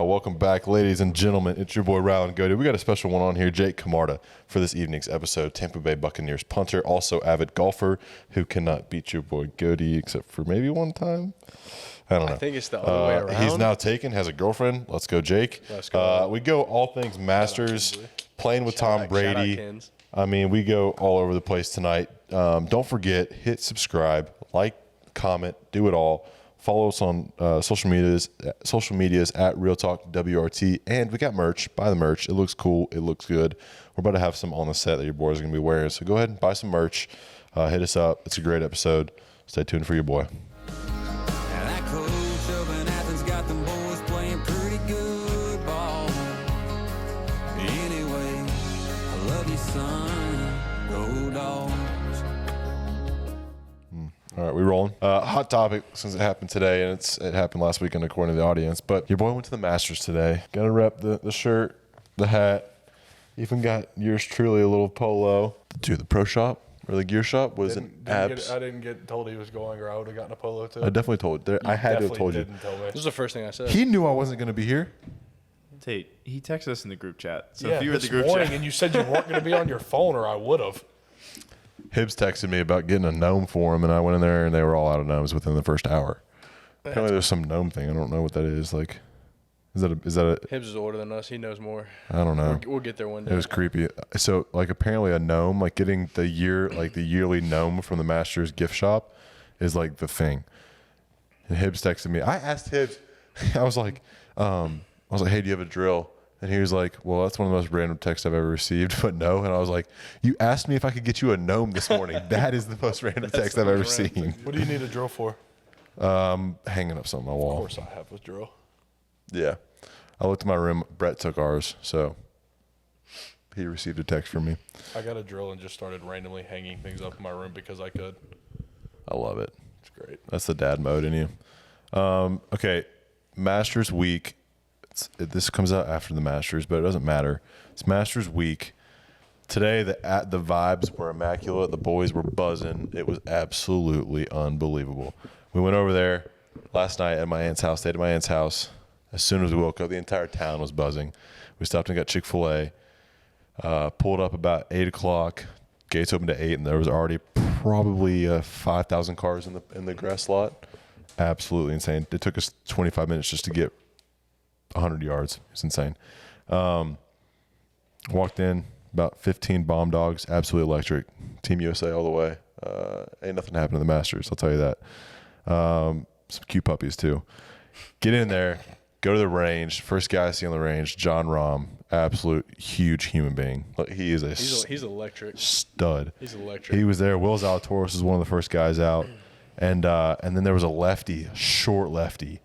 Welcome back, ladies and gentlemen. It's your boy, Ryan Succop. We got a special one on here, Jake Camarda, for this evening's episode. Tampa Bay Buccaneers punter, also avid golfer, who cannot beat your boy Goody except for maybe one time. I don't know. I think it's the other way around. He's now taken, has a girlfriend. Let's go, Jake. Let's go. We go all things Masters, playing with Tom Brady. I mean, we go all over the place tonight. Don't forget, hit subscribe, like, comment, do it all. Follow us on social medias at Real Talk WRT, and we got merch. Buy the merch. It looks cool. It looks good. We're about to have some on the set that your boys are going to be wearing. So go ahead and buy some merch. Hit us up. It's a great episode. Stay tuned for your boy. That coach up in Athens got them boys playing pretty good ball. Anyway, I love you, son. Go Dogs. All right, we rolling. Hot topic since it happened today, and it happened last weekend according to the audience. But your boy went to the Masters today. Got to rep the shirt, the hat. Even got yours truly a little polo. Dude, the pro shop or the gear shop was an abs. I didn't get told he was going, or I would have gotten a polo too. I definitely told. I had to have told you. This was the first thing I said. He knew I wasn't going to be here. Tate, he texted us in the group chat. So yeah, if you were in the group morning chat, and you said you weren't going to be on your phone, or I would have. Hibbs texted me about getting a gnome for him, and I went in there, and they were all out of gnomes within the first hour. Apparently, there's some gnome thing. I don't know what that is. Like, is that a? Hibbs is older than us. He knows more. I don't know. We'll get there one day. It was creepy. So, like, apparently, a gnome, like getting the yearly gnome from the Masters gift shop, is like the thing. And Hibbs texted me. I asked Hibbs. I was like, hey, do you have a drill? And he was like, well, that's one of the most random texts I've ever received, but no. And I was like, you asked me if I could get you a gnome this morning. That is the most random text I've ever seen. What do you need a drill for? Hanging up something on my wall. Of course I have a drill. Yeah. I looked at my room. Brett took ours, so he received a text from me. I got a drill and just started randomly hanging things up in my room because I could. I love it. It's great. That's the dad mode in you. Okay, Masters week. This comes out after the Masters, but it doesn't matter. It's Masters week. Today, the vibes were immaculate. The boys were buzzing. It was absolutely unbelievable. We went over there last night at my aunt's house. Stayed at my aunt's house. As soon as we woke up, the entire town was buzzing. We stopped and got Chick-fil-A. Pulled up about 8 o'clock. Gates opened at 8, and there was already probably 5,000 cars in the grass lot. Absolutely insane. It took us 25 minutes just to get 100 yards. It's insane. Walked in, about 15 bomb dogs, absolutely electric. Team USA all the way. Ain't nothing happened to the Masters, I'll tell you that. Some cute puppies too. Get in there, go to the range. First guy I see on the range, John Rahm, absolute huge human being. He is he's electric. Stud. He's electric. He was there. Will Zalatoris was one of the first guys out. And then there was a lefty, short lefty.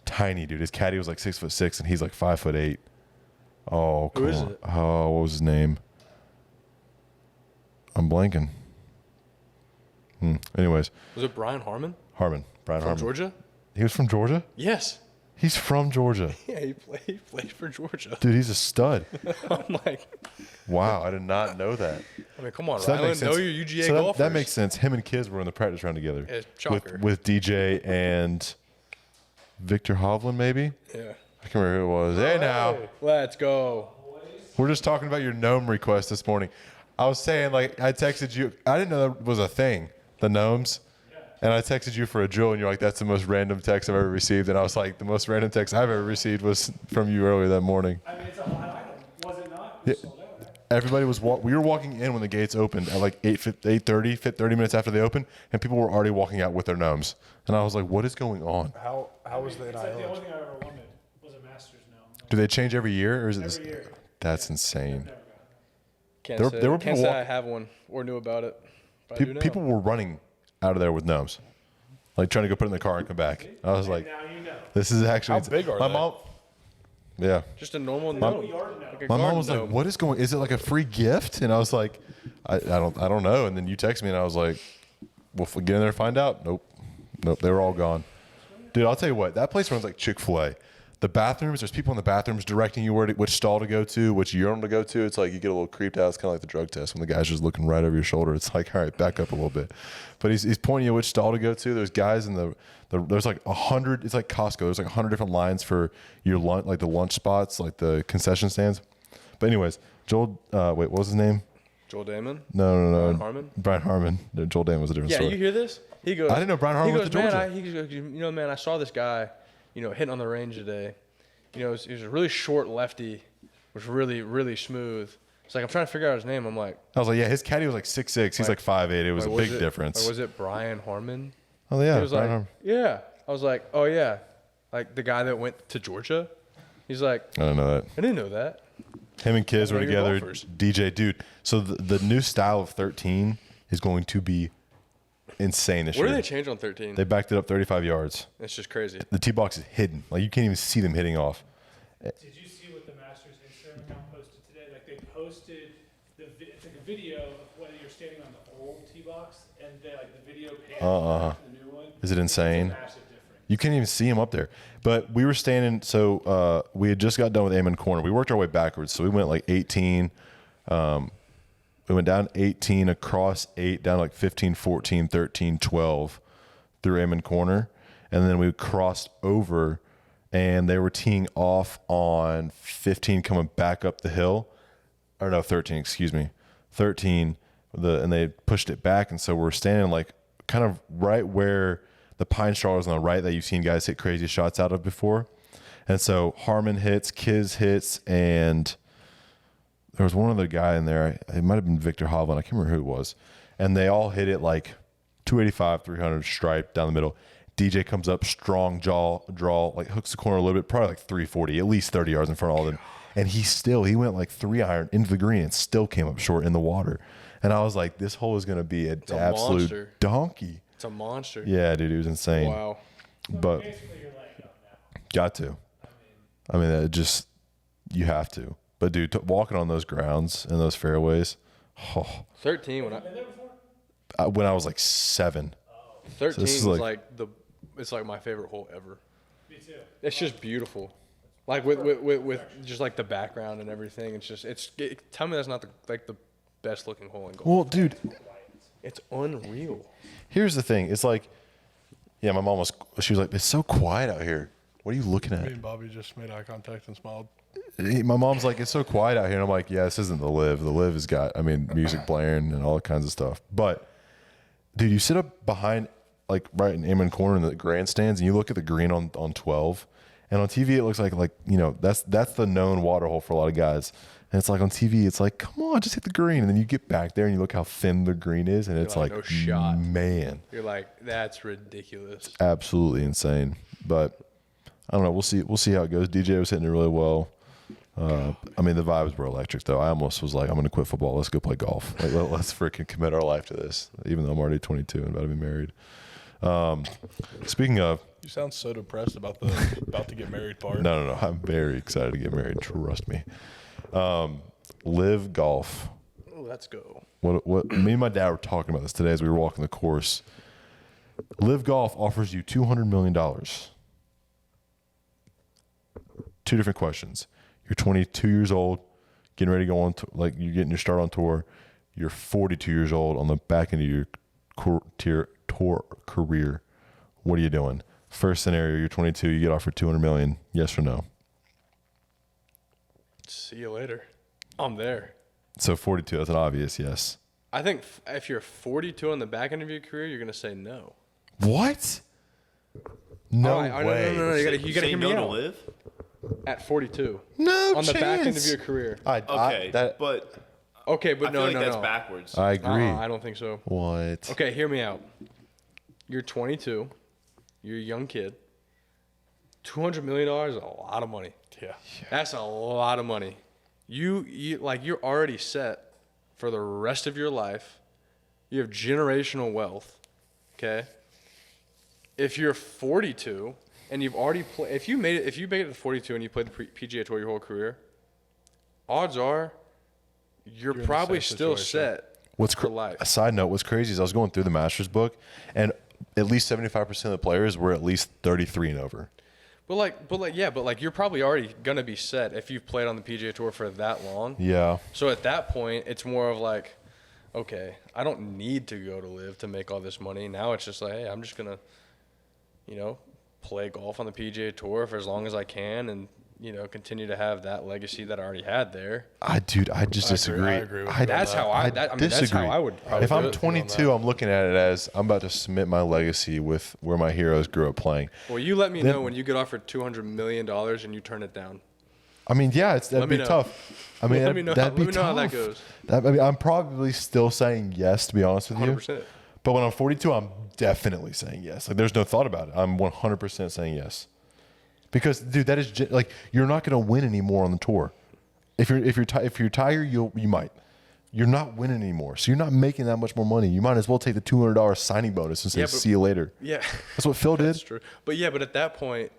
Tiny dude. His caddy was like 6'6", and he's like 5'8". Oh, come Who is on. it? Oh, what was his name? I'm blanking. Anyways, Was it Brian Harmon? Brian From Harmon. Georgia? He was from Georgia? Yes. He's from Georgia. Yeah, he played for Georgia. Dude, he's a stud. I'm like, Wow, I did not know that. I mean, come on, So that Ryan. makes sense. Know your UGA So golfers. that makes sense. Him and Kiz were in the practice round together. Yeah, shocker. With DJ and Victor Hovland, maybe? Yeah. I can't remember who it was. Hey, now. Let's go. We're just talking about your gnome request this morning. I was saying, like, I texted you. I didn't know that was a thing, the gnomes. And I texted you for a drill, and you're like, that's the most random text I've ever received. And I was like, the most random text I've ever received was from you earlier that morning. I mean, it's a hot item. Was it not? Yeah. Everybody was we were walking in when the gates opened at like 8:30, 30 minutes after they opened, and people were already walking out with their gnomes. And I was like, what is going on? How was the It's like the NIL? only thing I ever wanted was a Masters now. Do they change every year, or is it Every year. That's insane. Can't There- say, there were can't people say I have one or knew about it. But I do now. People were running out of there with gnomes, like trying to go put it in the car and come back. I was like, Now you know. this is actually How big are my they? mom. Yeah. Just a normal gnome. Yard gnome. Like a My mom garden was like, gnome. "What is going? Is it like a free gift?" And I was like, "I don't know." And then you text me, and I was like, "We'll get in there and find out." Nope. They were all gone. Dude, I'll tell you what. That place runs like Chick-fil-A. the bathrooms. There's people in the bathrooms directing you which stall to go to, which urinal to go to. It's like you get a little creeped out. It's kind of like the drug test when the guy's just looking right over your shoulder. It's like, all right, back up a little bit. But he's pointing you which stall to go to. There's guys in there's like 100. It's like Costco. There's like 100 different lines for your lunch, like the lunch spots, like the concession stands. But anyways, Joel. Wait, what was his name? Joel Damon? No. Brian Harmon? Brian Harmon. No, Joel Damon was a different Yeah, story. you hear this? He goes. I didn't know Brian Harmon went to Georgia. He goes, you know, man, I saw this guy, hitting on the range today. He was a really short lefty, was really, really smooth. It's like I'm trying to figure out his name. I'm like, I was like, yeah, his caddy was like 6'6". He's like 5'8". It was a big difference. Or was it Brian Harmon? Oh yeah, He was Brian like, Harmon. yeah. I was like, oh yeah, like the guy that went to Georgia. He's like, I don't know that. I didn't know that. Him and Kiz were One of your together. golfers. DJ, dude. So the new style of 13 is going to be insane this What year. did they change on 13? They backed it up 35 yards. It's just crazy. The tee box is hidden. Like you can't even see them hitting off. Did you see what the Masters Instagram account posted today? Like they posted it's like a video of whether you're standing on the old tee box and then like the video pans to the new one. Is it insane? It's a massive difference. You can't even see him up there. But we were standing. So we had just got done with Amen Corner. We worked our way backwards. So we went like 18. We went down 18 across 8 down like 15, 14, 13, 12 through Amen Corner. And then we crossed over and they were teeing off on 15 coming back up the hill. Or no, 13, excuse me. 13. And they pushed it back. And so we're standing like kind of right where the pine straw is on the right that you've seen guys hit crazy shots out of before. And so Harmon hits, Kiz hits, and there was one other guy in there. It might have been Victor Hovland. I can't remember who it was. And they all hit it like 285, 300 stripe down the middle. DJ comes up, strong draw, like hooks the corner a little bit, probably like 340, at least 30 yards in front of all of them. And he went like 3-iron into the green and still came up short in the water. And I was like, this hole is going to be an absolute monster. donkey. It's a monster. Yeah, dude, it was insane. Wow. But Basically, you're laying up now. got to. I mean, it just, you have to. But dude, walking on those grounds and those fairways, 13 Been there before? when I was like 7. 13 this is was like- it's like my favorite hole ever. Me too. It's just beautiful. Like with just like the background and everything. It's just tell me that's not the best looking hole in golf. Well, dude, It's unreal. here's the thing. It's like, yeah, my mom she was like, it's so quiet out here. What are you looking Me at? and Bobby just made eye contact and smiled. My mom's like, it's so quiet out here. And I'm like, yeah, this isn't the LIV. The LIV has got, music blaring and all kinds of stuff. But, dude, you sit up behind, like, right in Amen Corner in the grandstands, and you look at the green on 12. And on TV, it looks like that's the known water hole for a lot of guys. And it's like on TV, it's like, come on, just hit the green. And then you get back there and you look how thin the green is. And it's like, like, no shot. Man, You're like, that's ridiculous. absolutely insane. But I don't know. We'll see how it goes. DJ was hitting it really well. The vibes were electric, though. I almost was like, I'm going to quit football. Let's go play golf. Like, let's freaking commit our life to this, even though I'm already 22 and about to be married. Speaking of, You sound so depressed about the about to get married part. no, I'm very excited to get married. Trust me. LIV Golf. Oh, let's go. What me and my dad were talking about this today as we were walking the course. LIV Golf offers you $200 million. 2 different questions. You're 22 years old, getting ready to go on, like you're getting your start on tour. You're 42 years old on the back end of your tour career. What are you doing? First scenario, you're 22, you get offered $200 million. Yes or no? See you later. I'm there. So 42, that's an obvious yes. I think if you're 42 on the back end of your career, you're gonna say no. What? No way. No. You gotta Say hear me no to out. live? At 42, No on the back end of chance. your career. Okay, but Okay, but I feel no, like no, that's no. backwards. I agree. I don't think so. What? Okay, hear me out. You're 22. You're a young kid. $200 million is a lot of money. Yeah. That's a lot of money. You're already set for the rest of your life. You have generational wealth. Okay. If you're 42 and you've already played, if you made it to 42 and you played the PGA Tour your whole career, odds are you're in the probably same still situation. set What's for life. A side note, what's crazy is I was going through the Masters book, and at least 75% of the players were at least 33 and over. But you're probably already gonna be set if you've played on the PGA Tour for that long. Yeah. So at that point, it's more of like, okay, I don't need to go to LIV to make all this money. Now it's just like, hey, I'm just gonna, play golf on the PGA Tour for as long as I can, and continue to have that legacy that I already had there. I just disagree. I agree with you. That's how that's how I would. If I'm do it. 22, I'm looking at it as I'm about to cement my legacy with where my heroes grew up playing. Well, you let me know when you get offered $200 million and you turn it down. I mean, yeah, that'd Let be me know. tough. I mean, Let me know. that'd be Let me know how that tough. goes. I mean, I'm probably still saying yes, to be honest with you. 100%. But when I'm 42, I'm definitely saying yes. Like, there's no thought about it. I'm 100% saying yes. Because, dude, that is like, you're not going to win anymore on the tour. If you're Tiger, you might. You're not winning anymore, so you're not making that much more money. You might as well take the $200 signing bonus and say, "See you later." Yeah, that's what Phil did. That's true. But at that point,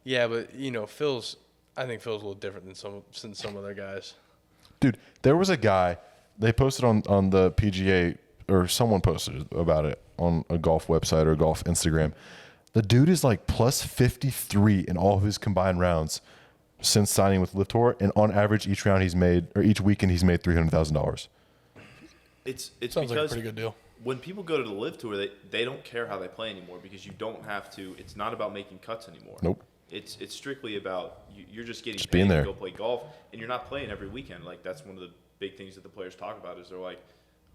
Phil's. I think Phil's a little different than some other guys. Dude, there was a guy. They posted on the PGA, or someone posted about it on a golf website or a golf Instagram. The dude is like plus 53 in all of his combined rounds since signing with LIV Tour, and on average, each weekend he's made $300,000. It's Sounds like a because pretty good deal. when people go to the LIV Tour, they don't care how they play anymore because you don't have to. It's not about making cuts anymore. Nope. It's strictly about you're just getting Just paid being there. to go play golf, and you're not playing every weekend. Like, that's one of the big things that the players talk about is they're like,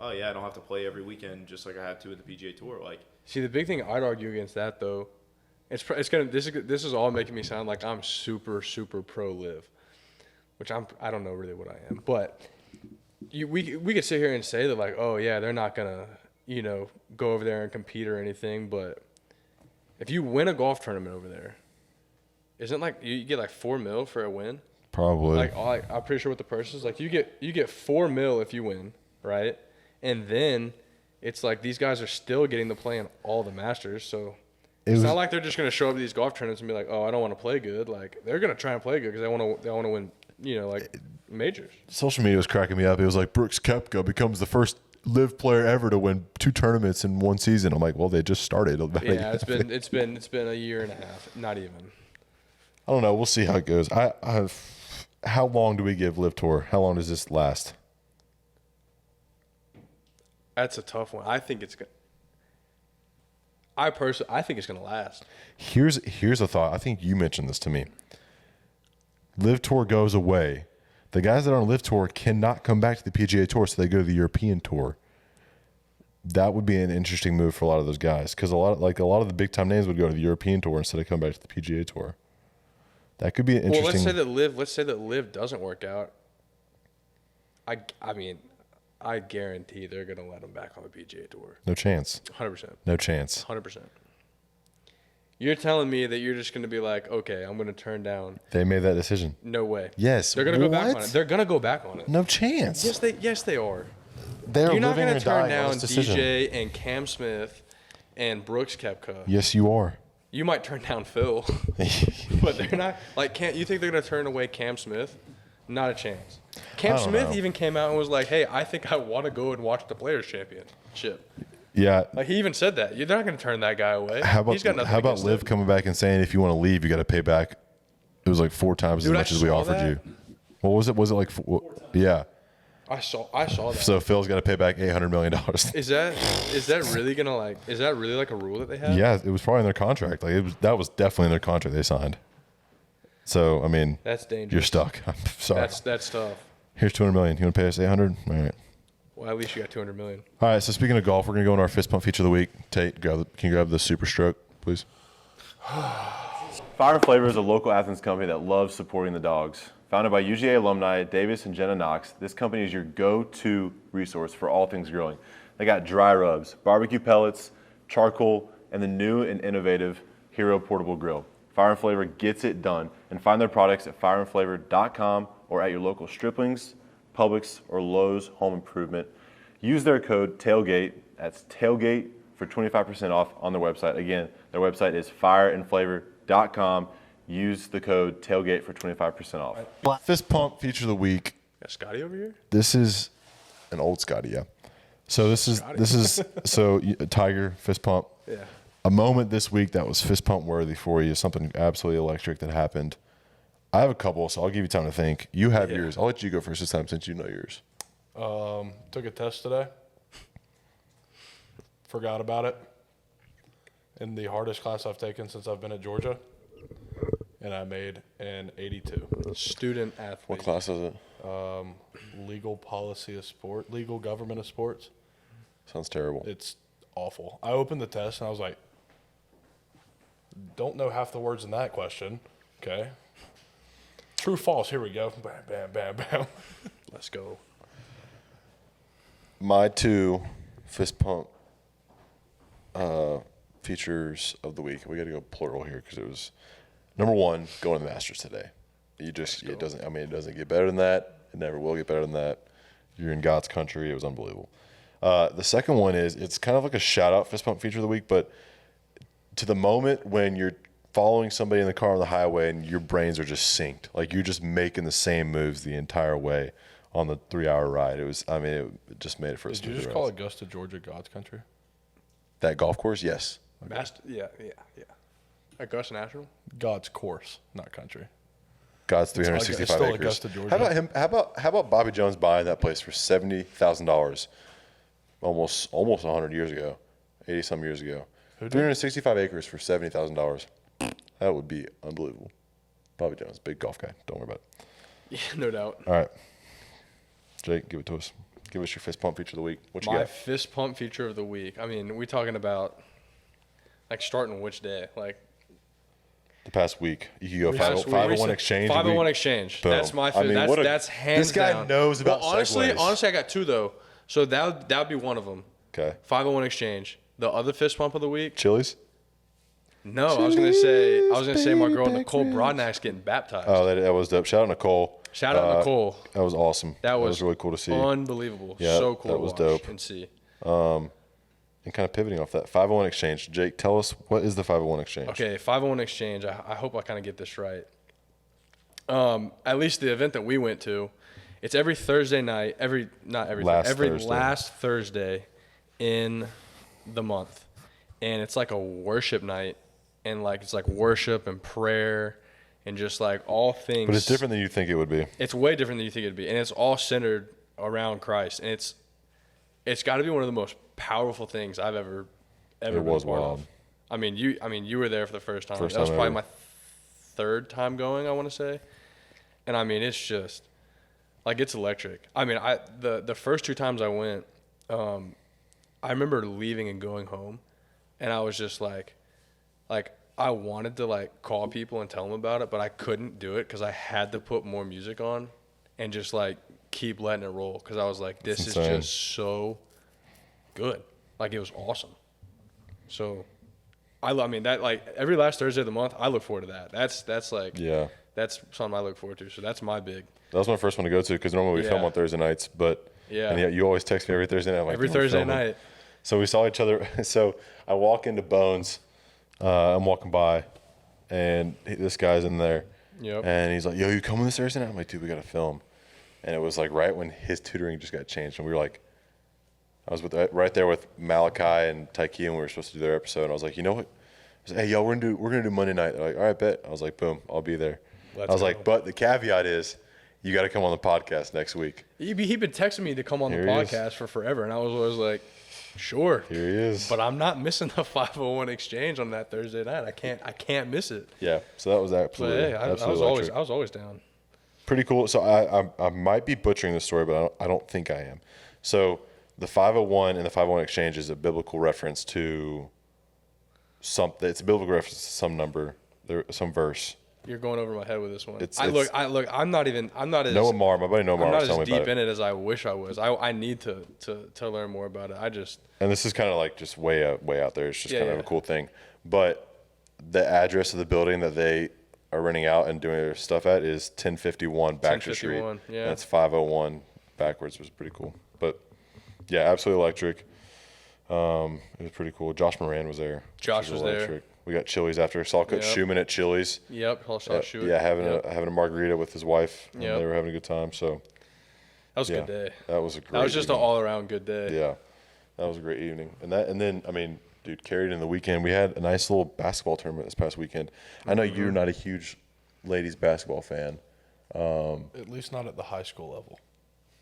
oh yeah, I don't have to play every weekend just like I had to at the PGA Tour. Like, See, the big thing I'd argue against that though, this is all making me sound like I'm super pro LIV, which I don't know really what I am, but we could sit here and say that like, oh yeah, they're not gonna go over there and compete or anything, but if you win a golf tournament over there, isn't like you get like $4 million for a win? Probably. I'm pretty sure what the purse is like. You get $4 million if you win, right? And then it's like these guys are still getting to play in all the Masters, so it's not like they're just gonna show up to these golf tournaments and be like, oh, I don't want to play good. Like, they're gonna try and play good because they want to win, like majors. Social media was cracking me up. It was like Brooks Koepka becomes the first LIV player ever to win 2 tournaments in one season. I'm like, well, they just started. Yeah, it's been a year and a half, not even. I don't know. We'll see how it goes. How long do we give LIV Tour? How long does this last? That's a tough one. I think it's I think it's gonna last. Here's a thought. I think you mentioned this to me. LIV Tour goes away. The guys that are on LIV Tour cannot come back to the PGA Tour, so they go to the European Tour. That would be an interesting move for a lot of those guys, because a lot of the big time names would go to the European Tour instead of coming back to the PGA Tour. That could be an interesting. Well, let's say that LIV doesn't work out. I mean, I guarantee they're gonna let them back on the PGA Tour. No chance. 100%. No chance. 100%. You're telling me that you're just gonna be like, okay, I'm gonna turn down. They made that decision. No way. Yes. They're gonna go back on What? it. They're gonna go back on it. No chance. Yes, they are. They're You're not living gonna or turn dying on down this decision. DJ and Cam Smith and Brooks Koepka. Yes, you are. You might turn down Phil, but they're not. Like, you think they're gonna turn away Cam Smith? Not a chance. Cam I don't Smith know. even came out and was like, "Hey, I think I want to go and watch the Players Championship." Yeah. Like, he even said that. You're not going to turn that guy away. How about He's got nothing how about against Liv him. coming back and saying if you want to leave, you got to pay back? It was like 4 times Dude, as I much as we saw offered that. you. What was it? Was it like yeah? I saw that. So Phil's got to pay back $800 million. Is that really gonna like? Is that really like a rule that they have? Yeah, it was probably in their contract. Like that was definitely in their contract they signed. So I mean, That's dangerous. you're stuck. I'm sorry. That's tough. Here's $200 million. You want to pay us $800? All right. Well, at least you got $200 million. All right. So speaking of golf, we're gonna go into our fist pump feature of the week. Tate, can you grab the Super Stroke, please? Fire and Flavor is a local Athens company that loves supporting the dogs. Founded by UGA alumni Davis and Jenna Knox, this company is your go-to resource for all things grilling. They got dry rubs, barbecue pellets, charcoal, and the new and innovative Hero Portable Grill. Fire and Flavor gets it done, and find their products at fireandflavor.com or at your local Striplings, Publix, or Lowe's Home Improvement. Use their code TAILGATE, that's TAILGATE, for 25% off on their website. Again, their website is fireandflavor.com. Use the code TAILGATE for 25% off. Fist pump feature of the week. Got Scotty over here? This is an old Scotty, yeah. So this is so Tiger fist pump. Yeah. a moment this week that was fist pump worthy for you, something absolutely electric that happened. I have a couple, so I'll give you time to think. You have yours. I'll let you go first this time since you know yours. Took a test today. Forgot about it. In the hardest class I've taken since I've been at Georgia. And I made an 82. Student athlete. What class is it? Legal policy of sport. Legal government of sports. Sounds terrible. It's awful. I opened the test and I was like, don't know half the words in that question. Okay. True, false. Here we go. Bam, bam, bam, bam. Let's go. My 2 fist pump features of the week. We got to go plural here because it was number 1, going to the Masters today. It doesn't get better than that. It never will get better than that. You're in God's country. It was unbelievable. The second one is, it's kind of like a shout out fist pump feature of the week, but to the moment when you're following somebody in the car on the highway and your brains are just synced, like you're just making the same moves the entire way on the 3-hour ride. It just made it for a Did you smooth just ride. call Augusta, Georgia, God's country? That golf course? Yes. Yeah. Augusta National? God's course, not country. God's It's 365 still acres. Augusta, Georgia. How about him? How about Bobby Jones buying that place for $70,000, almost 100 years ago, 80 some years ago? 365 acres for $70,000. That would be unbelievable. Bobby Jones, big golf guy. Don't worry about it. Yeah, no doubt. All right, Jake, give it to us. Give us your fist pump feature of the week. What you My got? fist pump feature of the week. I mean, we talking about like starting which day? Like The past week, you could go Past 501 week. exchange. 501 exchange. Boom. That's my I fist. mean, what a- That's hands this guy down. knows about well, honestly, segues. I got 2 though. So that would be one of them. Okay. 501 exchange. The other fist pump of the week. Chili's. No, I was gonna say my girl Nicole Broadnack's getting baptized. Oh, that was dope. Shout out Nicole. Shout out Nicole. That was awesome. That was really cool to see. Unbelievable. Yeah, So cool that to was watch dope. and see. And kind of pivoting off that 501 exchange. Jake, tell us, what is the 501 exchange? Okay, 501 exchange. I hope I kind of get this right. At least the event that we went to, it's every Thursday night. Every Thursday. last Thursday in the month, and it's like a worship night, and like it's like worship and prayer, and just like all things. But it's different than you think it would be. It's way different than you think it'd be, and it's all centered around Christ, and it's got to be one of the most powerful things I've ever It been was a part wild. of. I mean, you were there for the first time. First That was time probably ever. my 3rd time going, I want to say, and I mean, it's just like it's electric. I mean, the first 2 times I went, I remember leaving and going home, and I was just like I wanted to like call people and tell them about it, but I couldn't do it because I had to put more music on and just like keep letting it roll because I was like, this is insane. just so good. Like it was awesome. So I mean that like every last Thursday of the month, I look forward to that. That's like Yeah. that's something I look forward to. So that's my big. That was my first one to go to because normally we film Yeah. on Thursday nights, but Yeah. and yet you always text me every Thursday night. I'm like, Every "Dude, we're Thursday filming." night. So we saw each other. So I walk into Bones. I'm walking by, and this guy's in there. Yep. And he's like, "Yo, you coming this Thursday night?" I'm like, "Dude, we got to film." And it was like right when his tutoring just got changed, and we were like, I was right there with Malachi and Taiki, and we were supposed to do their episode. And I was like, you know what? I was like, hey, yo, we're gonna do Monday night. They're like, all right, bet. I was like, boom, I'll be there. Let's I was go. like, but the caveat is, you got to come on the podcast next week. He'd been texting me to come on the Here he is. podcast for forever, and I was always like, sure. Here he is. But I'm not missing the 501 exchange on that Thursday night. I can't miss it. Yeah, so that was But absolutely, hey, I absolutely was electric. always down. Pretty cool. So I might be butchering this story, but I don't think I am. So the 501 and the 501 exchange is a biblical reference to something. It's a biblical reference to some number, some verse. You're going over my head with this one. It's- I'm not as Noah Marr, my buddy Noah Marr I'm not was telling as me about deep it. in it as I wish I was. I need to learn more about it. And this is kind of like just way out there. It's just Yeah, kind of yeah. a cool thing. But the address of the building that they are renting out and doing their stuff at is 1051 Baxter Street. 1051, yeah. And that's 501 backwards. It was pretty cool. But yeah, absolutely electric. It was pretty cool. Josh Moran was there. Josh which was electric. there. We got Chili's after. Saw Coach Yep. Schumann at Chili's. Yep. I'll shoot. Yeah, having Yep. a margarita with his wife. And Yep. they were having a good time. So That was a yeah, good day. that was a great. That was just an evening. all around good day. Yeah, that was a great evening. And then I mean, Dude, carried in the weekend. We had a nice little basketball tournament this past weekend. I know you're not a huge ladies basketball fan. At least not at the high school level.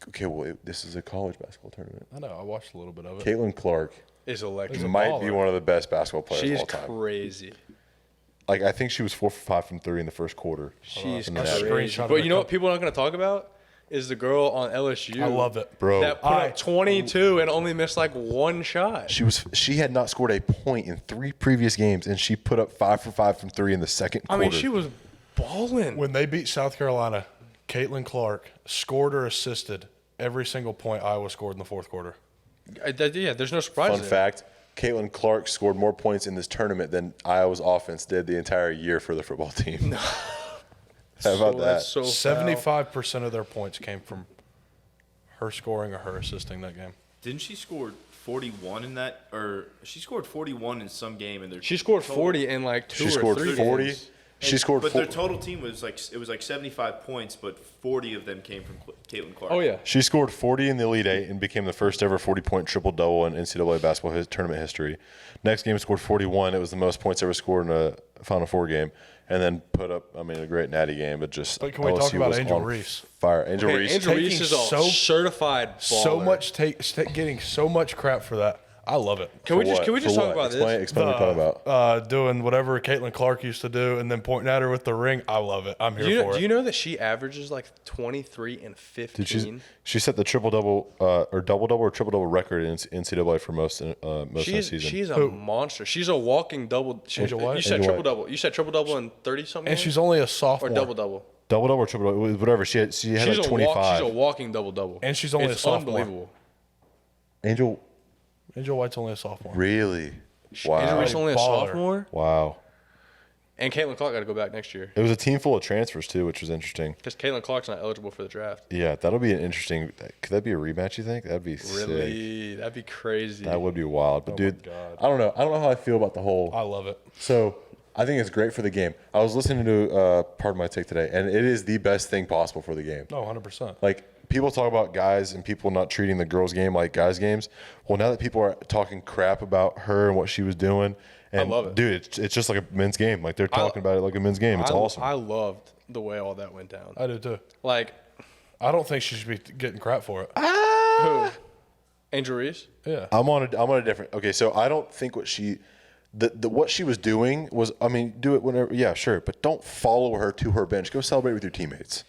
Okay, well, this is a college basketball tournament. I know. I watched a little bit of it. Caitlin Clark Is electric. He's a might be baller. one of the best basketball players She's of all time. crazy. Like, I think she was 4 for 5 from 3 in the first quarter. She's in the crazy. screenshot of But her you know what cup. people are not going to talk about is the girl on LSU. I love it. Bro, That put up 22 and only missed like one shot. she had not scored a point in 3 previous games, and she put up 5 for 5 from 3 in the second I quarter. mean, she was balling. When they beat South Carolina, Caitlin Clark scored or assisted every single point Iowa scored in the fourth quarter. Yeah, there's no surprise. Fun there. fact, Caitlin Clark scored more points in this tournament than Iowa's offense did the entire year for the football team. How about that? That's so foul. 75% of their points came from her scoring or her assisting that game. Didn't she score 41 in that, or she scored 41 in some game, and She scored 40 in like two She or scored three 40. games. She scored But 40. their total team was like 75 points, but 40 of them came from Caitlin Clark. Oh yeah. She scored 40 in the Elite Eight and became the first ever 40-point triple-double in NCAA basketball tournament history. Next game scored 41. It was the most points ever scored in a Final Four game. And then put up, I mean, a great natty game, but just But can we talk LSU about was Angel on Reese? Fire. Angel Okay, Reese. Angel Reese Taking is a so- certified baller. So much getting so much crap for that. I love it. Can we For just what? can we just For talk what? about Explain, this? Explain what you're talking about. Doing whatever Caitlin Clark used to do and then pointing at her with the ring. I love it. I'm here for Do it. you know that she averages like 23 and 15? Did she set the triple-double or double-double or triple-double record in NCAA for most of the season. She's a monster. She's a walking double. Angel what? You said Angel triple double. You said triple double in 30 something. And she's only a or sophomore. double double. Double-double or triple-double, whatever. She had She's like 25. she's a walking double double. And she's only a sophomore. Unbelievable. Angel, Angel White's only a sophomore. really? Wow. Angel Reese only a Baller. sophomore, Wow. and Caitlin Clark got to go back next year It was a team full of transfers, too, which was interesting. because Caitlin Clark's not eligible for the draft. Yeah, that'll be an interesting. Could that be a rematch, you think? That'd be sick. Really, that'd be crazy. That would be wild. But, dude, God. I don't know. I don't know how I feel about the whole. I love it. So I think it's great for the game. I was listening to Pardon My Take today, and it is the best thing possible for the game. No, 100%. Like, people talk about guys and people not treating the girls' game like guys' games. Well, now that people are talking crap about her and what she was doing, and love it. dude, it's just like a men's game. Like, they're talking about it like a men's game. It's awesome. I loved the way all that went down. I do too. Like I don't think she should be getting crap for it. who? Angel Reese. Yeah. I'm on a different. Okay, so I don't think what she. What she was doing was, I mean, do it whenever, yeah, sure, but don't follow her to her bench. Go celebrate with your teammates.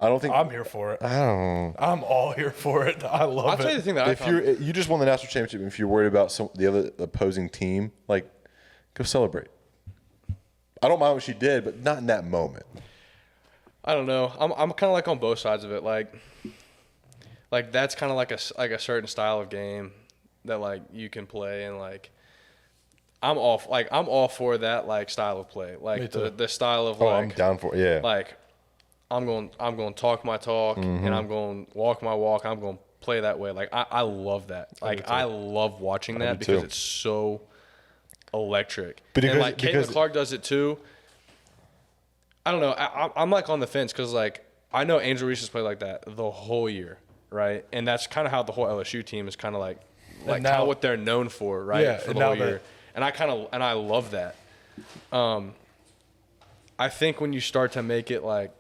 I don't think. I'm here for it. I don't. I'm all here for it. I love I'll it. tell you the thing that I If found. you just won the national championship, if you're worried about the other opposing team, like, go celebrate. I don't mind what she did, but not in that moment. I don't know. I'm kind of like on both sides of it. Like that's kind of like a certain style of game that like you can play, and like I'm all for that like style of play. Me Like too. the style of Oh, like I'm down for it. Yeah. like I'm going to talk my talk and I'm going to walk my walk. I'm going to play that way. Like I love that. Like I love watching that do because too. it's so electric. But and because- like Caitlin because- Clark does it too. I don't know. I'm like on the fence because like I know Angel Reese has played like that the whole year, right? And that's kind of how the whole LSU team is kind of like now- kind of what they're known for, right? Yeah, for and the whole now that- year. And I love that. I think when you start to make it like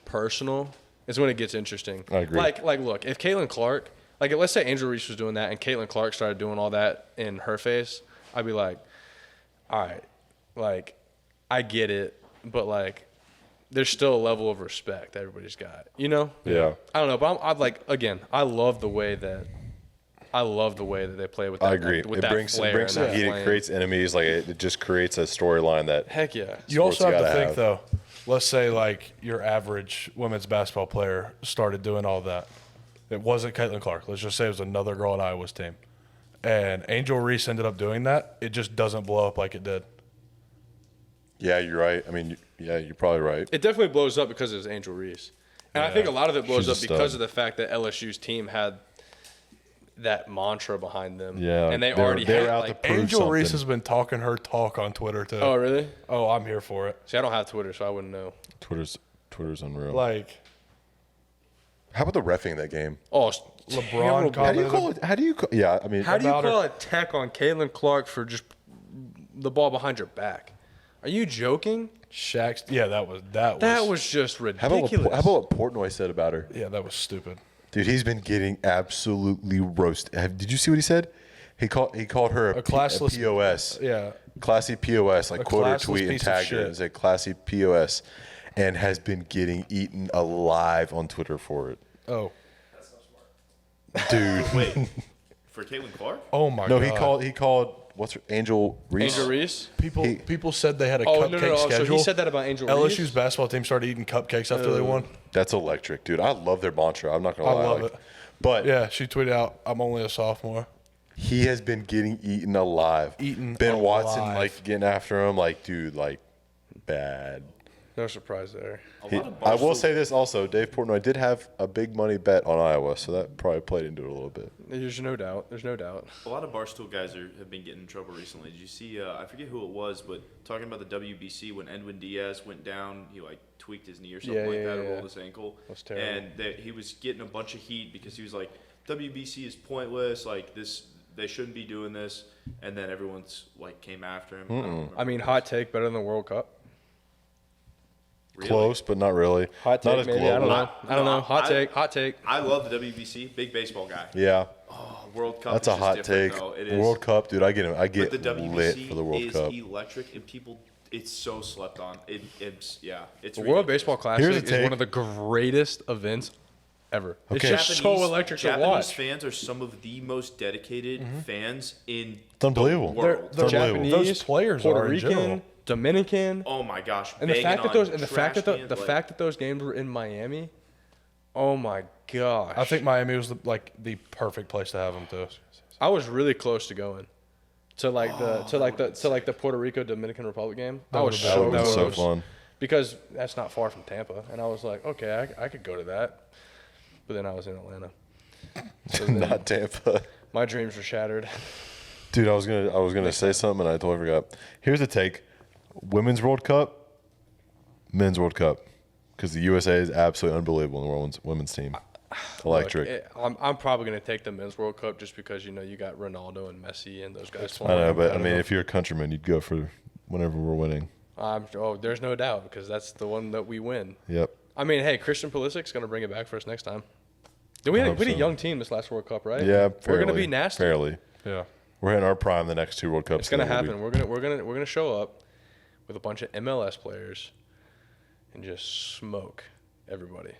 personal is when it gets interesting. I agree. Like look, if Caitlin Clark, like let's say Angel Reese was doing that and Caitlin Clark started doing all that in her face, I'd be like, all right, like I get it, but like there's still a level of respect that everybody's got, you know? Yeah. I don't know, but I'm like again, I love the way that they play with that. I agree. With It that brings flair and some that heat. It flame. creates enemies. Like it just creates a storyline that. Heck yeah. You also Sports have to gotta think have. though. Let's say like your average women's basketball player started doing all that. It wasn't Caitlin Clark. Let's just say it was another girl on Iowa's team, and Angel Reese ended up doing that. It just doesn't blow up like it did. Yeah, you're right. I mean, yeah, you're probably right. It definitely blows up because it was Angel Reese. And I think a lot of it blows She's a up because stud. of the fact that LSU's team had that mantra behind them. Yeah, And they they're- already they're had out to like prove Angel Reese something. has been talking her talk on Twitter too. Oh, really? Oh, I'm here for it. See, I don't have Twitter, so I wouldn't know. Twitter's unreal. Like, How about the reffing in that game? Oh, it's LeBron terrible. How do you call it? How do you? Yeah, I mean, How do you about her- call a tech on Caitlin Clark for just the ball behind your back? Are you joking? Shaq's. Yeah, that was That was just how ridiculous. about what Portnoy said about her? Yeah, that was stupid. Dude, he's been getting absolutely roasted. Did you see what he said? He called her a classless POS. Yeah. Classy POS, like A quote her classless tweet and piece of tagged her shit. and said classy POS, and has been getting eaten alive on Twitter for it. Oh. Dude, Wait, for Caitlin Clark? Oh my no, god. he called what's her Angel Reese. Angel Reese? People said they had a Oh, cupcake no. schedule. So he said that about Angel Reese? LSU's basketball team started eating cupcakes after they won. That's electric, dude. I love their mantra. I'm not gonna I lie. love like- it. But Yeah, she tweeted out, "I'm only a sophomore." he has been getting eaten alive. Eaten Ben Watson, alive. like getting after him, like dude, like bad. No surprise there. I will say this also, Dave Portnoy did have a big money bet on Iowa, so that probably played into it a little bit. There's no doubt. There's no doubt. A lot of Barstool guys have been getting in trouble recently. Did you see? I forget who it was, but talking about the WBC when Edwin Diaz went down, he like tweaked his knee or something like that, or rolled his ankle. That's terrible. And that he was getting a bunch of heat because he was like, WBC is pointless. Like this, they shouldn't be doing this. And then everyone's like came after him. I don't remember I mean, who it hot was. take, better than the World Cup. Really? Close, but not really. Hot not take, as maybe. I don't global. know. I don't know. Hot I- take. Hot take. I love the WBC. Big baseball guy. Yeah, Oh, World Cup. that's is a just hot different, take. though. It The is. World Cup, dude. I But get the WBC lit for the World is Cup. electric, and people, it's so slept on. It's The World ridiculous. Baseball Here's Classic a is take. one of the greatest events ever. Okay. It's just so electric to Japanese watch. fans are some of the most dedicated fans in It's unbelievable. the world. It's unbelievable. Japanese, Those players Puerto are in Rican, general. Dominican, Oh my gosh! and the banging fact that on those and the fact trash that cans, the like- fact that those games were in Miami. Oh my gosh! I think Miami was the perfect place to have them too. I was really close to going to the Puerto Rico Dominican Republic game. I was would've That so would have been so close fun. because that's not far from Tampa, and I was like, okay, I could go to that, but then I was in Atlanta, so then Not Tampa. my dreams were shattered. Dude, I was gonna say something and I totally forgot. Here's a take: Women's World Cup, Men's World Cup, because the USA is absolutely unbelievable in the women's team. Electric. Look, I'm probably gonna take the Men's World Cup just because you got Ronaldo and Messi and those guys. I know, but I mean, if you're a countryman, you'd go for whenever we're winning. There's no doubt because that's the one that we win. Yep. I mean, hey, Christian Pulisic's gonna bring it back for us next time. We had a young team this last World Cup, right? Yeah, we're gonna fairly, be nasty. Fairly. Yeah. We're hitting our prime the next two World Cups. It's gonna so we'll be- happen. We're gonna show up with a bunch of MLS players and just smoke everybody.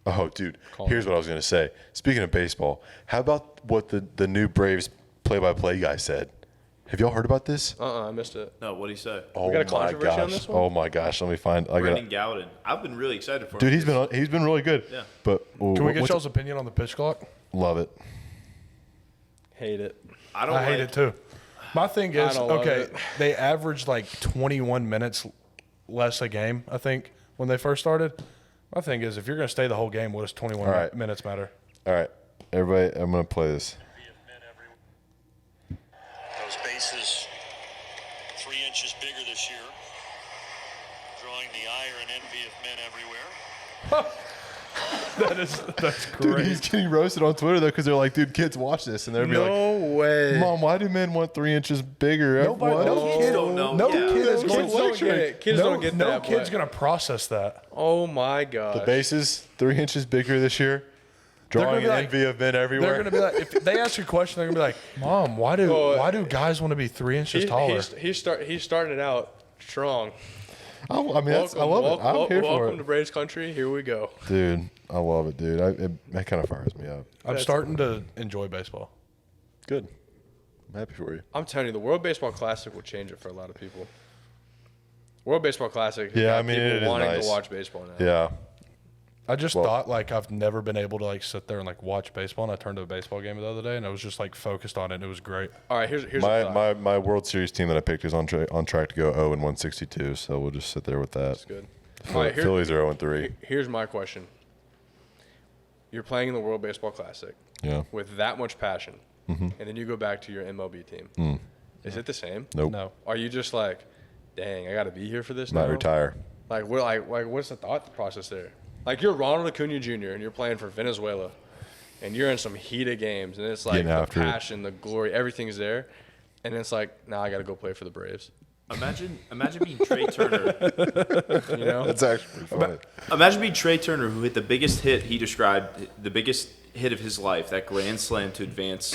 Oh, dude. Here's what I was gonna say. Speaking of baseball, how about what the new Braves play-by-play guy said? Have y'all heard about this? I missed it. No, what do you say? Oh got a my controversy on gosh! this one? Oh my gosh! Let me find. I Brendan got. Gowden. I've been really excited for him. Dude, he's been really good. Yeah. But Can we get what's- y'all's opinion on the pitch clock? Love it. Hate it. I don't I hate like it too. My thing is, don't love okay, it. they averaged like 21 minutes less a game, I think, when they first started. My thing is, if you're going to stay the whole game, what does 21 All right. minutes matter? All right, everybody, I'm gonna play this. Those bases 3 inches bigger this year, drawing the ire and envy of men everywhere. That's Dude, great. he's getting roasted on Twitter though because they're like, dude, kids watch this, and they'll be like, No way. Mom, why do men want 3 inches bigger? Nobody, What? no kid, don't know. no Yeah. kid is Kids going don't get it. Kids don't get no that. kid's but- going to process that. Oh my god. The bases 3 inches bigger this year, gonna drawing be an like- envy of men They're everywhere. going to be like, if they ask you a question, they're going to be like, Mom, why do guys want to be 3 inches taller? He's starting it out strong. I love it. I'm here for welcome it, to Braves country. Here we go. dude. I love it, dude. It kind of fires me up. I'm starting to enjoy baseball. Good. I'm happy for you. I'm telling you, the World Baseball Classic will change it for a lot of people. World Baseball Classic. has Yeah, got I mean, people it is wanting nice. to watch baseball now. Yeah. I just Well- thought like I've never been able to like sit there and like watch baseball, and I turned to a baseball game the other day, and I was just like focused on it, and it was great. All right, here's a thought. My World Series team that I picked is on track to go 0-162. So we'll just sit there with that. That's good. All right, Phillies are 0-3. here's my question. You're playing in the World Baseball Classic Yeah. with that much passion, and then you go back to your MLB team. Is it the same? Nope. No, Are you just like, dang, I got to be here for this Not now? retire. Like what's the thought process there? Like you're Ronald Acuna Jr. and you're playing for Venezuela, and you're in some heated games, and it's like Getting the after it. passion, the glory, everything's there, and it's like now I got to go play for the Braves. Imagine being Trey Turner. You know, That's actually funny. Imagine being Trey Turner, who hit the biggest hit he described, the biggest hit of his life, that grand slam to advance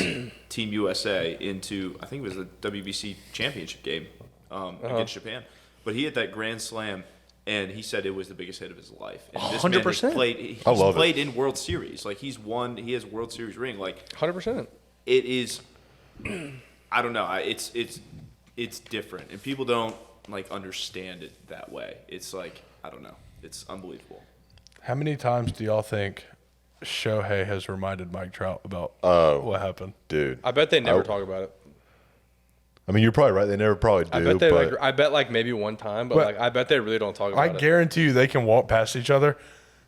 Team USA into, I think it was the WBC championship game against Japan. But he hit that grand slam, and he said it was the biggest hit of his life. And this man has 100%. he's I love it. played in World Series. Like, he has World Series ring. Like, 100%. it is, I don't know. It's different, and people don't like understand it that way. It's like, I don't know. It's unbelievable. How many times do y'all think Shohei has reminded Mike Trout about what happened? Dude. I bet they never talk about it. I mean, you're probably right. They never probably do. I bet they but I bet like maybe one time, but But- like I bet they really don't talk about I it. guarantee you they can walk past each other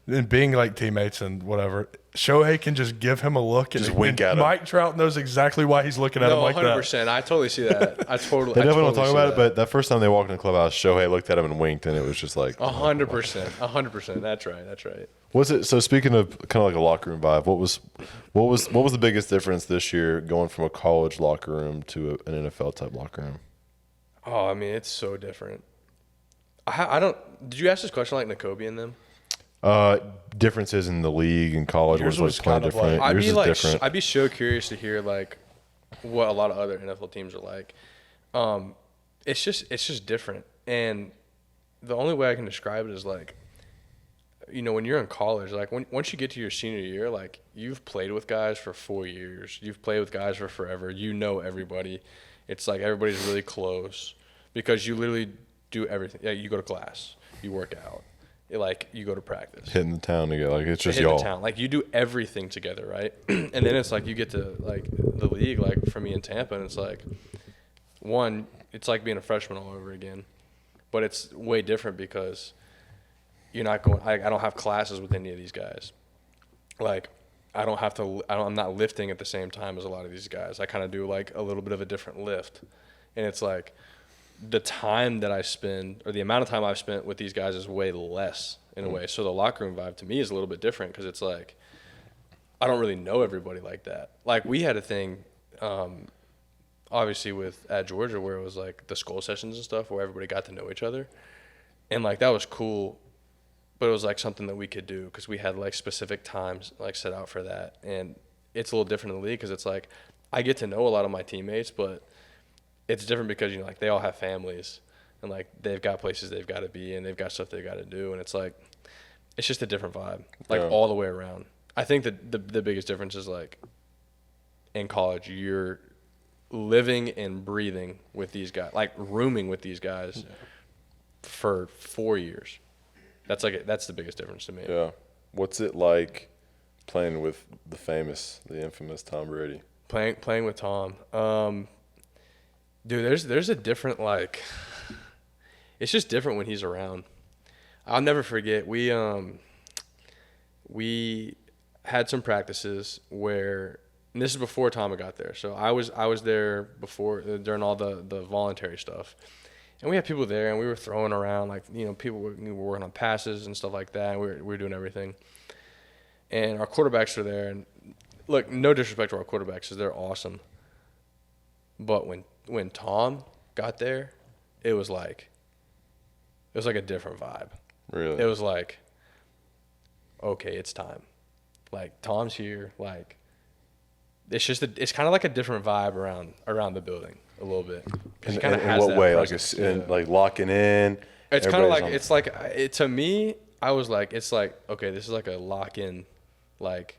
and being like teammates and whatever. Shohei can just give him a look and Just wink at him. Mike Trout knows exactly why he's looking at him No, like 100%. I totally see that. I totally. they definitely don't talk see about that. it, but that first time they walked in the clubhouse, Shohei looked at him and winked, and it was just like, 100%. 100%. That's right. That's right. was it? So speaking of kind of like a locker room vibe, what was the biggest difference this year going from a college locker room to an NFL type locker room? Oh, I mean, it's so different. I don't. Did you ask this question like Nakobe and them? Differences in the league and college Yours was was like playing kind of different. like- Yours is different. I'd be so curious to hear like what a lot of other NFL teams are like. It's just different, and the only way I can describe it is like, you know, when you're in college, like once you get to your senior year, like you've played with guys for 4 years, you've played with guys for forever, you know everybody. It's like everybody's really close because you literally do everything. Yeah, you go to class, you work out, like you go to practice. Hitting the town together, like it's just Hit y'all. the town. Like you do everything together, right? And then it's like you get to like the league, like for me in Tampa, and it's like it's like being a freshman all over again. But it's way different because you're not going. I don't have classes with any of these guys. Like I don't have to. I'm not lifting at the same time as a lot of these guys. I kind of do like a little bit of a different lift, and it's like the time that I spend or the amount of time I've spent with these guys is way less in a way. So the locker room vibe to me is a little bit different because it's like I don't really know everybody like that. Like we had a thing, obviously at Georgia where it was like the skull sessions and stuff where everybody got to know each other, and like that was cool. But it was like something that we could do because we had like specific times like set out for that, and it's a little different in the league because it's like I get to know a lot of my teammates, but it's different because, you know, like they all have families and like they've got places they've got to be and they've got stuff they've got to do. And it's like, it's just a different vibe, like Yeah. all the way around. I think that the biggest difference is like in college, you're living and breathing with these guys, like rooming with these guys for 4 years. That's the biggest difference to me. Yeah. What's it like playing with the infamous Tom Brady? Playing with Tom. Dude, there's a different like. It's just different when he's around. I'll never forget. We had some practices where, and this is before Tom got there. So I was there before during all the voluntary stuff, and we had people there, and we were throwing around like, you know, people were working on passes and stuff like that. And we were doing everything, and our quarterbacks are there. And look, no disrespect to our quarterbacks, because they're awesome. But when Tom got there, it was like a different vibe. Really? It was like, okay, it's time. Like Tom's here. Like it's kind of like a different vibe around the building a little bit. 'Cause he kinda In has what that way? presence. Like locking in. It's kind of like everybody's on- to me. I was like, it's like, okay, this is like a lock in, like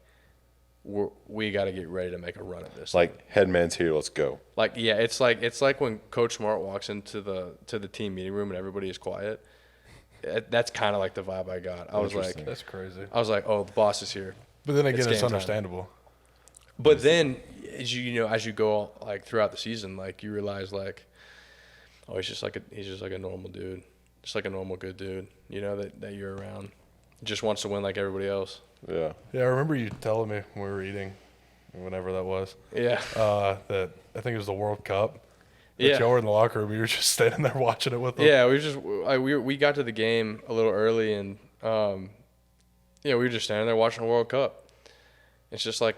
we got to get ready to make a run at this. like headman's here. Let's go. Like, yeah, it's like when Coach Smart walks into the team meeting room and everybody is quiet. That's kind of like the vibe I got. I was like, Interesting. That's crazy. oh, the boss is here. But then again, It's it's, game time. understandable. But then, as you go like throughout the season, like you realize like, oh, he's just like a normal dude, just like a normal good dude, you know, that you're around. Just wants to win like everybody else. Yeah. Yeah, I remember you telling me when we were eating, whenever that was, Yeah. that I think it was the World Cup. That Yeah. y'all were in the locker room. You were just standing there watching it with them. Yeah, we got to the game a little early, and we were just standing there watching the World Cup. It's just like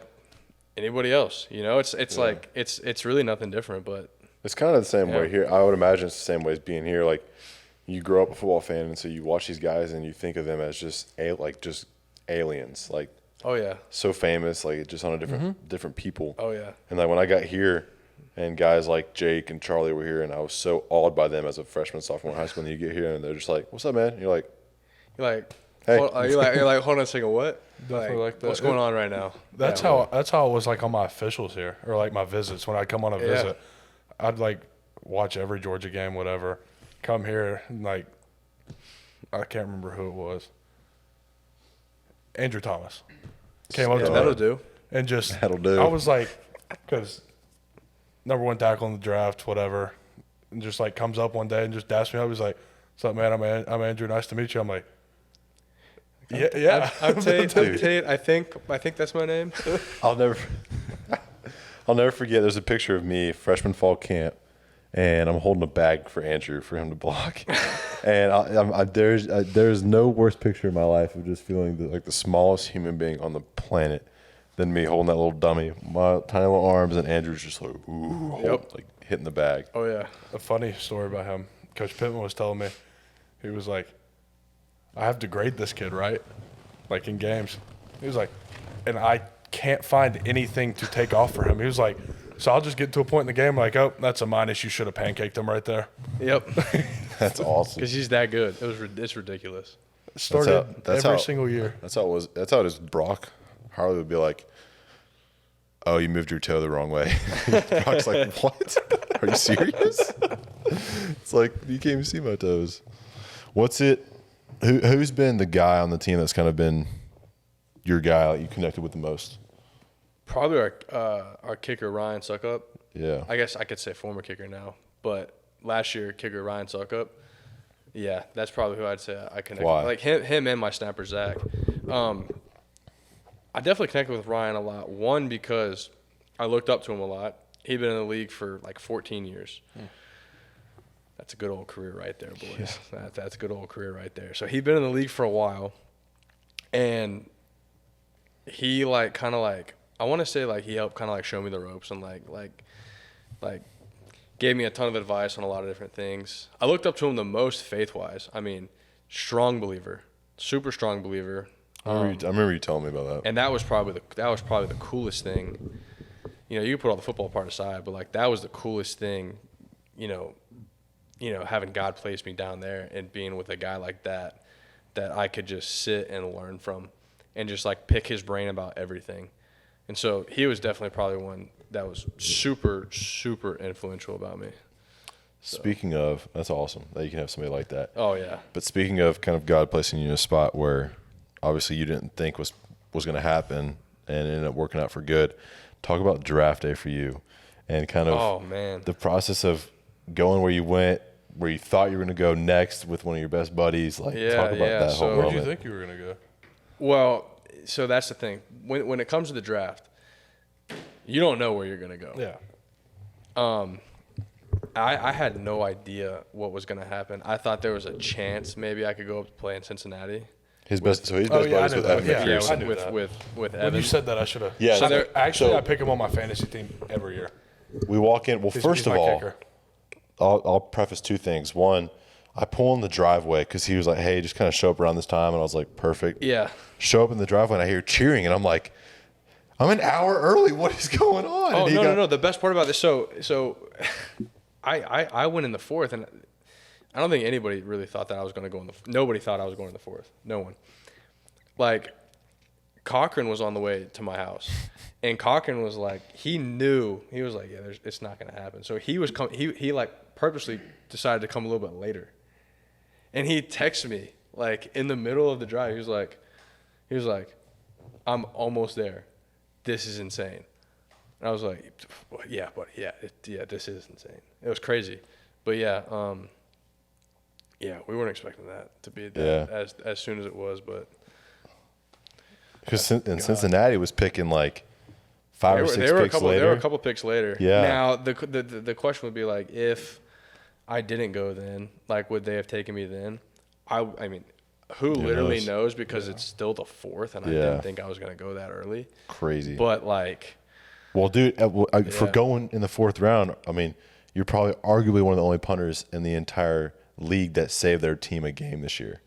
anybody else, you know. It's like it's really nothing different, but It's kind of the same way here. I would imagine it's the same way as being here. Like, you grow up a football fan, and so you watch these guys, and you think of them as just aliens. Like, oh yeah, so famous, like just on a different people. oh yeah, And like when I got here, and guys like Jake and Charlie were here, and I was so awed by them as a freshman, sophomore in high school. And you get here, and they're just like, "What's up, man?" And you're like, Hey. you're like, hold on a second, what? Definitely like that. What's going on right now? That's how it was like on my officials here, or like my visits when I come on a visit. I'd like watch every Georgia game, whatever. Come here and like I can't remember who it was. Andrew Thomas came up to that'll me do. and just That'll do. I was like, because #1 tackle in the draft, whatever, and just like comes up one day and just dashed me up. He's like, "What's up, man? I'm Andrew. Nice to meet you." I'm like, yeah. I'm Tate. I think that's my name. I'll never forget. There's a picture of me freshman fall camp, and I'm holding a bag for Andrew for him to block. And there's no worse picture in my life of just feeling like the smallest human being on the planet than me holding that little dummy, my tiny little arms, and Andrew's just like, like hitting the bag. Oh yeah. A funny story about him. Coach Pittman was telling me, he was like, I have to grade this kid, right? Like in games. He was like, and I can't find anything to take off for him. He was like, so I'll just get to a point in the game like, oh, that's a minus. You should have pancaked him right there. Yep. That's awesome. Because he's that good. It's ridiculous. Started that's every how- single year. That's how it was. That's how it is. Brock Harley would be like, "Oh, you moved your toe the wrong way." Brock's like, "What? Are you serious?" It's like you can't even see my toes. What's it? Who's been the guy on the team that's kind of been your guy that you connected with the most? Probably our kicker Ryan Succop. Yeah. I guess I could say former kicker now, but last year kicker Ryan Succop. Yeah, that's probably who I'd say I connected. Why? Like him and my snapper Zach. I definitely connected with Ryan a lot. One, because I looked up to him a lot. He'd been in the league for like 14 years. That's a good old career right there, boys. Yeah. That's a good old career right there. So he'd been in the league for a while, and he like kind of like, I want to say like he helped kind of like show me the ropes and like gave me a ton of advice on a lot of different things. I looked up to him the most faith-wise. I mean, strong believer, super strong believer. I remember you telling me about that. And that was probably the coolest thing. You know, you can put all the football part aside, but like that was the coolest thing. You know, having God place me down there and being with a guy like that I could just sit and learn from, and just like pick his brain about everything. And so he was definitely probably one that was super, super influential about me. Speaking of, that's awesome that you can have somebody like that. Oh yeah. But speaking of kind of God placing you in a spot where obviously you didn't think was going to happen and ended up working out for good, talk about draft day for you and kind of the process of going where you went, where you thought you were going to go next with one of your best buddies. Like, talk about that whole Where moment. did you think you were going to go? Well, so that's the thing. When it comes to the draft, you don't know where you're going to go. Yeah. I had no idea what was going to happen. I thought there was a chance maybe I could go up to play in Cincinnati. His best buddies I with knew Evan that. Yeah, McPherson. I knew that. with When Evan. you said that, I should have. Yeah. So I pick him on my fantasy team every year. We walk in. Well, He's first of my all, kicker. I'll preface two things. One, I pull in the driveway because he was like, "Hey, just kind of show up around this time," and I was like, "Perfect." Yeah. Show up in the driveway, and I hear cheering, and I'm like, "I'm an hour early. What is going on?" Oh, And no. The best part about this, so I went in the fourth, and I don't think anybody really thought that I was going to go in the – nobody thought I was going in the fourth. No one. Like, Cochran was on the way to my house, and Cochran was like – he knew – he was like, yeah, it's not going to happen. So he was he like purposely decided to come a little bit later. And he texted me, like, in the middle of the drive. He was like, I'm almost there. This is insane. And I was like, well, yeah, buddy, yeah, this is insane. It was crazy. But yeah, we weren't expecting that to be that as soon as it was, but because Cincinnati was picking like five or six picks later. They were a couple picks later. Yeah. Now the question would be like, if I didn't go then, like, would they have taken me then? I mean, Who literally knows? knows because it's still the 4th, and I didn't think I was going to go that early. Crazy. But, like. Well, dude, for going in the 4th round, I mean, you're probably arguably one of the only punters in the entire league that saved their team a game this year.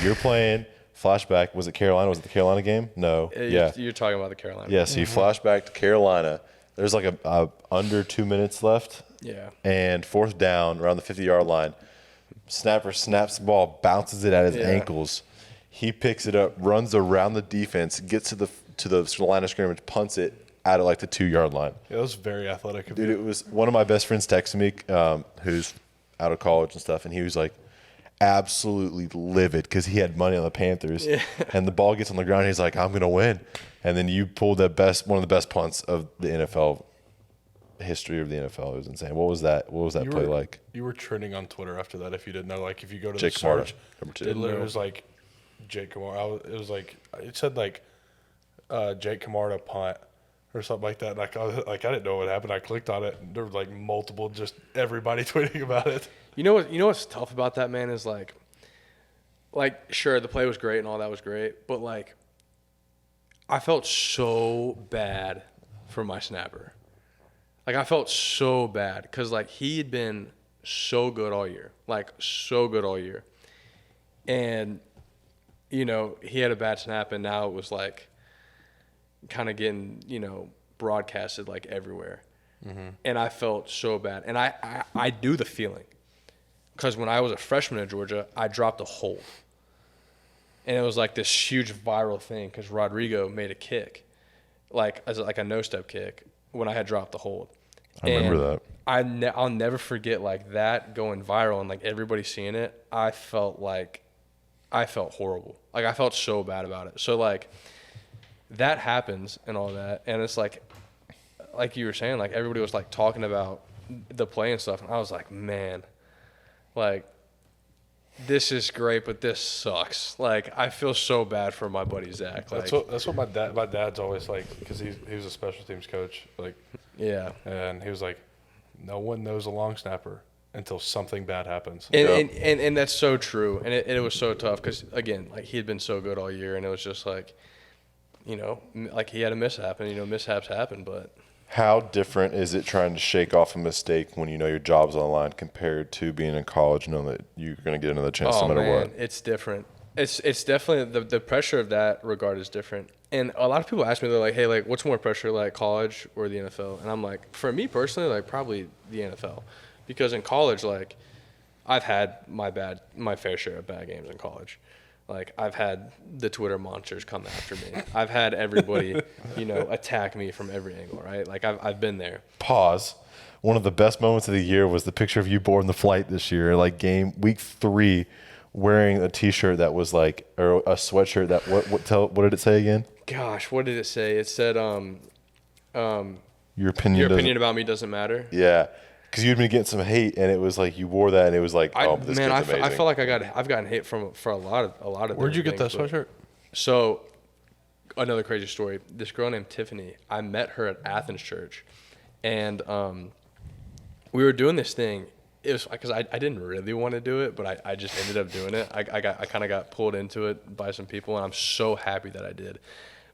You're playing flashback. Was it Carolina? Was it the Carolina game? No. You're talking about the Carolina. Yeah, so you flash back to Carolina. There's like a under 2 minutes left. Yeah. And 4th down around the 50-yard line. Snapper snaps the ball, bounces it at his ankles. He picks it up, runs around the defense, gets to the line of scrimmage, punts it out of like the 2-yard line. It was very athletic. Dude, it was one of my best friends texting me, who's out of college and stuff, and he was like absolutely livid because he had money on the Panthers, and the ball gets on the ground. And he's like, "I'm gonna win," and then you pulled one of the best punts of the NFL history of the NFL. It was insane. What was that? What was that play like? You were trending on Twitter after that. If you didn't know, like if you go to Jake the search, Camarda, number 2. it literally was like Jake Camarda. It was like it said like Jake Camarda punt or something like that. And I didn't know what happened. I clicked on it. And there were like multiple, just everybody tweeting about it. You know what's tough about that, man, is like sure, the play was great and all that was great, but like I felt so bad for my snapper. Like I felt so bad because like he had been so good all year, and he had a bad snap, and now it was like kind of getting broadcasted like everywhere, and I felt so bad, and I do the feeling. Because when I was a freshman at Georgia, I dropped a hold. And it was like this huge viral thing because Rodrigo made a kick, like a no-step kick, when I had dropped the hold. I remember that. I'll never forget like that going viral and like everybody seeing it. I felt horrible. Like I felt so bad about it. So like that happens and all that. And it's like you were saying, like everybody was like talking about the play and stuff. And I was like, man. Like, this is great, but this sucks. Like, I feel so bad for my buddy Zach. Like, that's what my dad's always like, because he was a special teams coach. Like, yeah, and he was like, no one knows a long snapper until something bad happens. And that's so true. And it was so tough because again, like he had been so good all year, and it was just like, like he had a mishap, and mishaps happen, but. How different is it trying to shake off a mistake when you know your job's on the line compared to being in college, knowing that you're going to get another chance no matter what? It's different. It's definitely the pressure of that regard is different. And a lot of people ask me, they're like, hey, like, what's more pressure, like college or the NFL? And I'm like, for me personally, like probably the NFL, because in college, like I've had my fair share of bad games in college. Like, I've had the Twitter monsters come after me. I've had everybody, attack me from every angle, right? Like, I've been there. Pause. One of the best moments of the year was the picture of you boarding the flight this year, like week 3, wearing a T-shirt that was like, or a sweatshirt that, what did it say again? Gosh, what did it say? It said, your opinion about me doesn't matter. Yeah. Because you'd been getting some hate, and it was like you wore that, and it was like, oh, this kid's amazing. I felt like I've gotten hate for a lot of. Where'd you get that sweatshirt? So, another crazy story. This girl named Tiffany, I met her at Athens Church, and we were doing this thing. It was because I didn't really want to do it, but I just ended up doing it. I kind of got pulled into it by some people, and I'm so happy that I did.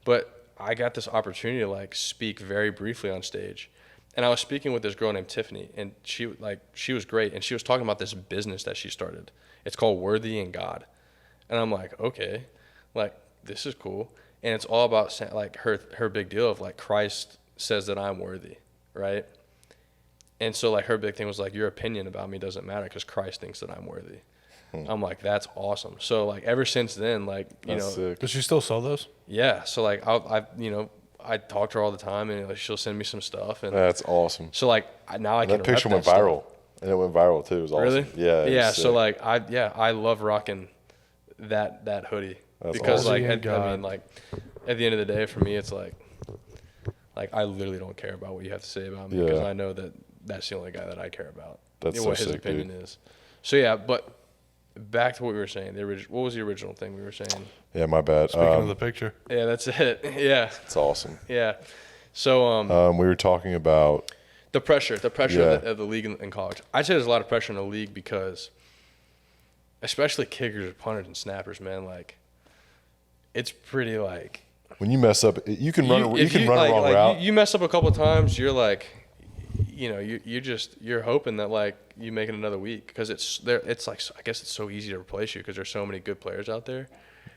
But I got this opportunity to like speak very briefly on stage. And I was speaking with this girl named Tiffany, and she was great, and she was talking about this business that she started. It's called Worthy in God, and I'm like, okay, like this is cool, and it's all about like her big deal of like Christ says that I'm worthy, right? And so like her big thing was like your opinion about me doesn't matter because Christ thinks that I'm worthy. I'm like, that's awesome. So like ever since then, like sick. Does she still sell those? Yeah. So like I talk to her all the time, and like, she'll send me some stuff. And that's awesome. So like now I can. That picture rep went that viral, stuff. and it went viral too. It was awesome. Really? Yeah. Yeah. So like I love rocking that hoodie because awesome. like at the end of the day for me it's like I literally don't care about what you have to say about me because I know that that's the only guy that I care about. That's what so his sick, opinion dude. is. So yeah, but back to what we were saying. What was the original thing we were saying? Yeah, my bad. Speaking of the picture. Yeah, that's it. Yeah. It's awesome. Yeah. So we were talking about the pressure of the league in college. I'd say there's a lot of pressure in the league because especially kickers, punters, and snappers, man. Like, it's pretty like when you mess up, you can run. You can run like, a wrong like, route. You mess up a couple times, you're like, you know, you're hoping that like you make it another week because it's there. It's like I guess it's so easy to replace you because there's so many good players out there,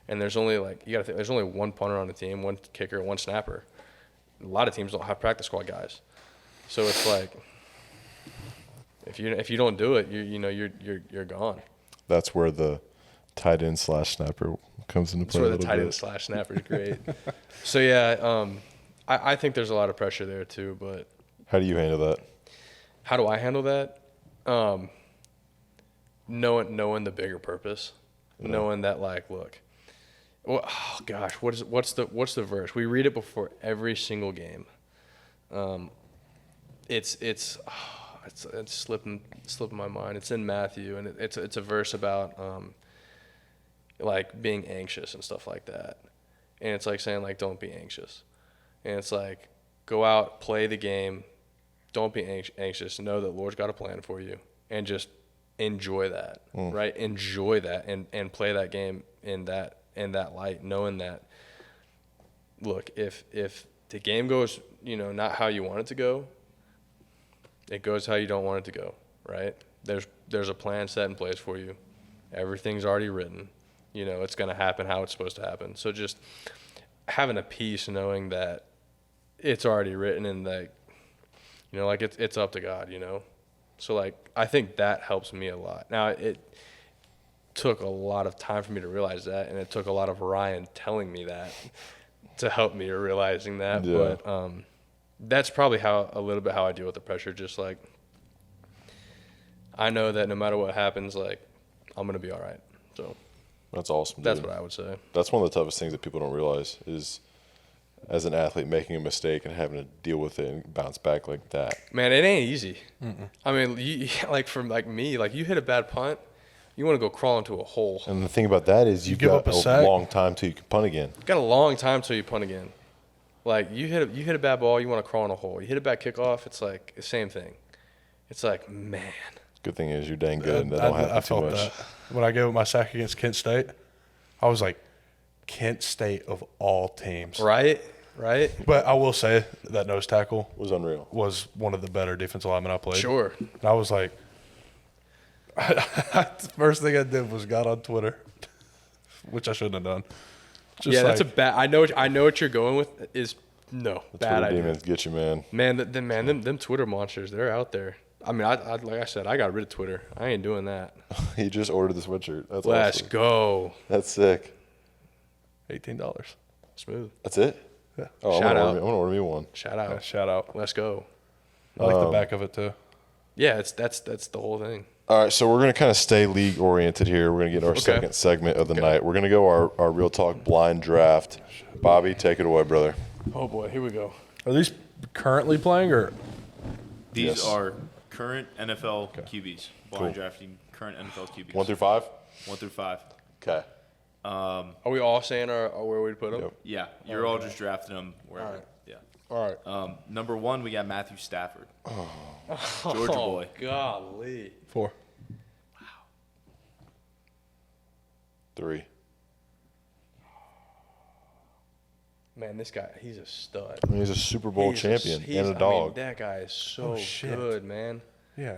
and there's only like you got to think there's only one punter on the team, one kicker, one snapper. A lot of teams don't have practice squad guys, so it's like if you don't do it, you're gone. That's where the tight end / snapper comes into play. That's where the tight end / snapper is great. So yeah, I think there's a lot of pressure there too. But how do you handle that? how do I handle that? Knowing the bigger purpose, knowing that like, look, well, oh gosh, what's the verse? We read it before every single game. It's slipping my mind. It's in Matthew, and it's a verse about like being anxious and stuff like that. And it's like saying like don't be anxious. And it's like go out, play the game, don't be anxious. Know that Lord's got a plan for you, and just enjoy that, right? Enjoy that and play that game in that light, knowing that look, if the game goes, not how you want it to go, it goes how you don't want it to go, right? There's a plan set in place for you. Everything's already written. It's going to happen how it's supposed to happen. So just having a peace knowing that it's already written and that, like it's up to God, So like I think that helps me a lot. Now it took a lot of time for me to realize that, and it took a lot of Ryan telling me that to help me realizing that. Yeah. But that's probably a little bit how I deal with the pressure. Just like I know that no matter what happens, like I'm gonna be all right. So That's awesome. that's dude. what I would say. That's one of the toughest things that people don't realize is, as an athlete, making a mistake and having to deal with it and bounce back like that. Man, it ain't easy. I mean, like for like me, like you hit a bad punt, you want to go crawl into a hole. And the thing about that is you've give got up a a sack. long time till you can punt again. Got a long time till you punt again. Like you hit a bad ball, you want to crawl in a hole. You hit a bad kickoff, it's like the same thing. It's like, man. Good thing is you're dang good and that don't happen I too felt much. that when I gave up my sack against Kent State. I was like, Kent State of all teams, Right? But I will say that nose tackle It was unreal. was one of the better defensive linemen I played. Sure. And I was like, the first thing I did was got on Twitter, which I shouldn't have done. Just Yeah, that's a like, bad. I know what you're going with. Is no bad Twitter idea. demons get you, man. Man, them Twitter monsters, they're out there. I mean, I like I said, I got rid of Twitter. I ain't doing that. He just ordered the sweatshirt. That's Let's awesome. go. That's sick. $18. Smooth. That's it? Yeah. Oh, I'm Shout gonna out. order me- I'm going to order me one. Shout out. Yeah, shout out. Let's go. I like the back of it too. Yeah, that's the whole thing. All right, so we're going to kind of stay league oriented here. We're going to get our second segment of the night. We're going to go our Real Talk blind draft. Bobby, take it away, brother. Oh boy, here we go. Are these currently playing or? These Yes. are current NFL QBs. Blind drafting current NFL QBs. 1 through 5? 1 through 5. Okay. Are we all saying our where we'd put them? Yep. Yeah, you're all just drafting them wherever. All right. Yeah. All right. Number 1, we got Matthew Stafford. Georgia boy. Golly. 4. 3. Man, this guy, he's a stud. I mean, he's a Super Bowl champion He's and a dog. I mean, that guy is so shit. good, man. Yeah.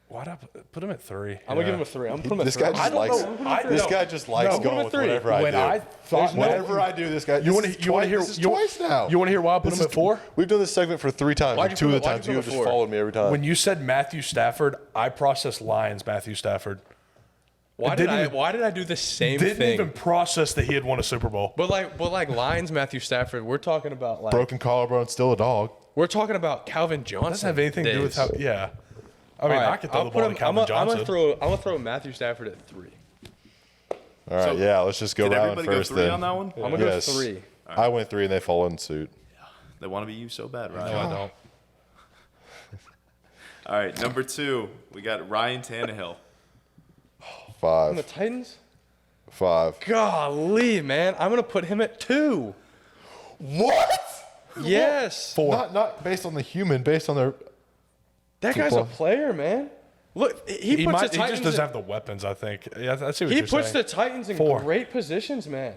Why'd I put him at 3? I'm gonna give him a 3. I'm gonna put him at This 3. guy just likes. This guy just likes put him going at with 3. whatever I When do. I thought Whenever I do this guy, You want to hear? This is You twice now. You want to hear why I put This him is- at 4? We've done this segment for 3 times. Why'd And you 2 put of the it- why'd times you you put have it just 4? followed me every time. When you said Matthew Stafford, I processed Lions Matthew Stafford. Why did I do the same Didn't thing? even process that he had won a Super Bowl. But like Lions, Matthew Stafford. We're talking about like Broken collarbone, still a dog. we're talking about Calvin Johnson. Doesn't have anything to do with how. days. Yeah. I mean, All right, I could throw I'll the put ball him- to Calvin Johnson. I'm gonna throw Matthew Stafford at 3. All right, yeah, let's just go Did round everybody go first 3 then. on that one? I'm gonna Yes. go 3. I went 3 and they followed in suit. They want to be you so bad, right? No, I don't. All right, number 2, we got Ryan Tannehill. And the 5. Titans? 5. Golly, man, I'm gonna put him at 2. What? Yes. 4. Not based on the human, based on their. That guy's a player, man. Look, he He puts the just Titans. doesn't have the weapons, I think. Yeah, I see what He you're puts saying. the Titans in 4. great positions, man.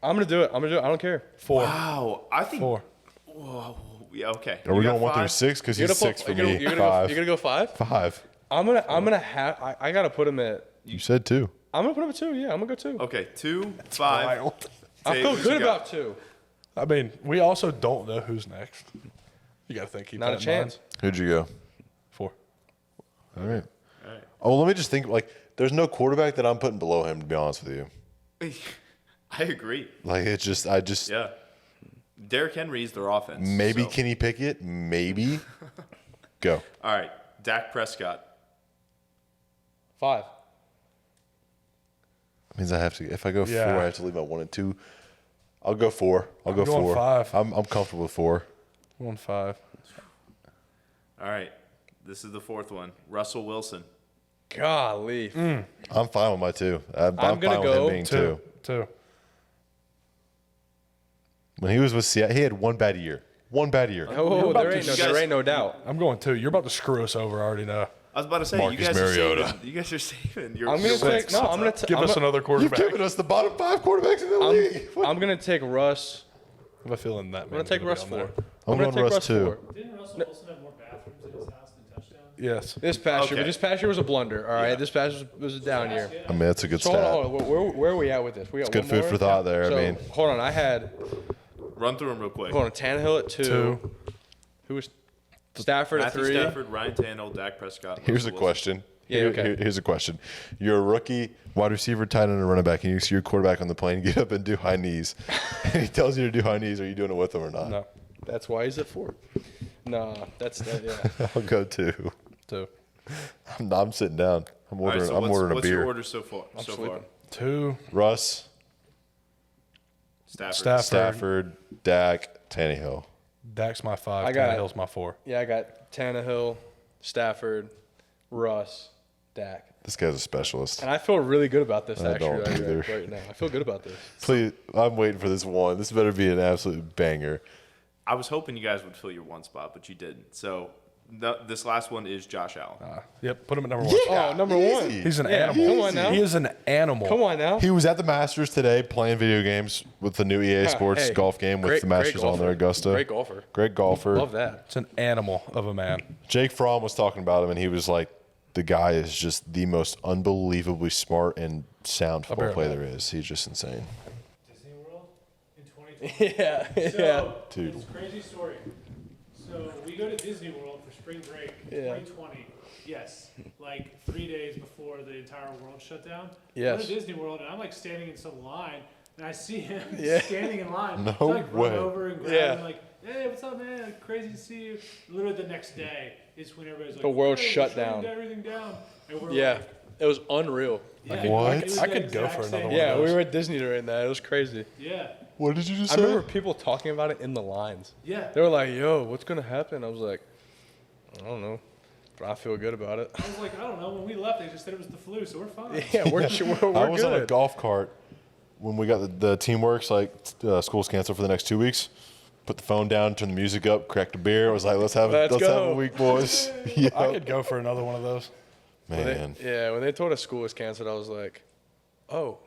I'm gonna do it. I don't care. 4. Wow, I think. 4. Whoa, yeah, okay. Are we You got going 1 through 5? 6? Because You're he's gonna 6 put- for you're gonna- me. You're gonna 5. You're gonna go 5. 5. I'm gonna have. I gotta put him at. You said 2. I'm gonna put him at 2. Yeah, I'm gonna go 2. Okay, 2, 5. I Tate, feel what you good got? about 2. I mean, we also don't know who's next. You got to think. Keep Not a that in mind. chance. Who'd you go? 4. All right. All right. Oh, well, let me just think. Like, there's no quarterback that I'm putting below him, to be honest with you. I agree. Like, it's just, I just, Yeah. Derrick Henry's their offense. maybe so. Kenny Pickett, maybe. Go. All right, Dak Prescott. 5. That means I have to, if I go 4, Yeah. I have to leave my 1 and 2. I'll go 4. I'll go going 4. 5. I'm comfortable with 4. 1, 5. All right, this is the 4th one. Russell Wilson. Golly. I'm fine with my 2. I'm gonna fine with go him being 2. 2. When he was with Seattle, he had 1 bad year. 1 bad year. Oh, there ain't no doubt. I'm going 2. You're about to screw us over. I already know. I was about to say, Marcus you guys Mariota. are saving. You guys are saving. Your, I'm gonna your take. wins. No, I'm gonna. Give us another You've quarterback. given us the bottom 5 quarterbacks in the league. I'm gonna take Russ. I have a feeling that. I'm gonna take Russ 4. I'm gonna going take Russ 2. 4. Didn't Russell Wilson have more bathrooms in his house than touchdowns? Yes. This past year, Okay. but this past year was a blunder. All right, this past was a down year. I mean, that's a good So stat. hold on. Where are we at with this? We got Good one food more? for thought there. So, I mean, hold on. I had Run through them real quick. hold on. Tannehill at 2. 2. Who was Stafford at Matthew 3? Stafford, Ryan Tannehill, Dak Prescott. here's a Russell Wilson. question. Yeah, okay. Here's a question. You're a rookie wide receiver, tight end, and running back, and you see your quarterback on the plane get up and do high knees. And he tells you to do high knees. Are you doing it with him or not? No. That's why he's at 4. Nah, that's that. Yeah. I'll go 2. 2. I'm sitting down. I'm All right, ordering. so I'm ordering a what's beer. your order so far? So far, sleeping. 2. Russ, Stafford. Stafford, Dak, Tannehill. Dak's my 5. I got- Tannehill's my 4. Yeah, I got Tannehill, Stafford, Russ, Dak. This guy's a specialist. And I feel really good about this I actually don't either. right now. I feel good about this. Please, I'm waiting for this one. This better be an absolute banger. I was hoping you guys would fill your 1 spot, but you didn't. So this last one is Josh Allen. Yep. Put him at number 1. Oh, number 1. He's an Yeah, animal. come on now. He is an animal. Come on now. He was at the Masters today playing video games with the new EA Sports Hey, golf game with great- the Masters great on there, golfer. Augusta. Great golfer. Great golfer. Love that. It's an animal of a man. Jake Fromm was talking about him, and he was like, the guy is just the most unbelievably smart and sound football bear player that. there is. He's just insane. Disney World in 2020. Yeah. So, Dude. it's a crazy story. So we go to Disney World for spring break in Yeah. 2020. Yes, like 3 days before the entire world shut down. Yes. We go to Disney World, and I'm like standing in some line, and I see him Yeah. standing in line. No so I like way. run over and grab Yeah. him, like, hey, what's up, man? Like, crazy to see you. Literally the next day is when everybody's like, The world hey, we're shut shutting down. Everything down. And we're Yeah. like, It was unreal. yeah, What? it was I the could go exact for another same- one. Yeah, those. we were at Disney during that. It was crazy. Yeah. What did you just I say? remember people talking about it in the lines. Yeah. They were like, yo, what's going to happen? I was like, I don't know. But I feel good about it. I was like, I don't know. When we left, they just said it was the flu, so we're fine. Yeah, we're I was on a good. golf cart when we got the teamworks, like school's canceled for the next 2 weeks. Put the phone down, turn the music up, cracked a beer. I was like, let's have Let's a go. week, boys. Yeah. I could go for another one of those. Man. Yeah, when they told us school was canceled, I was like, oh,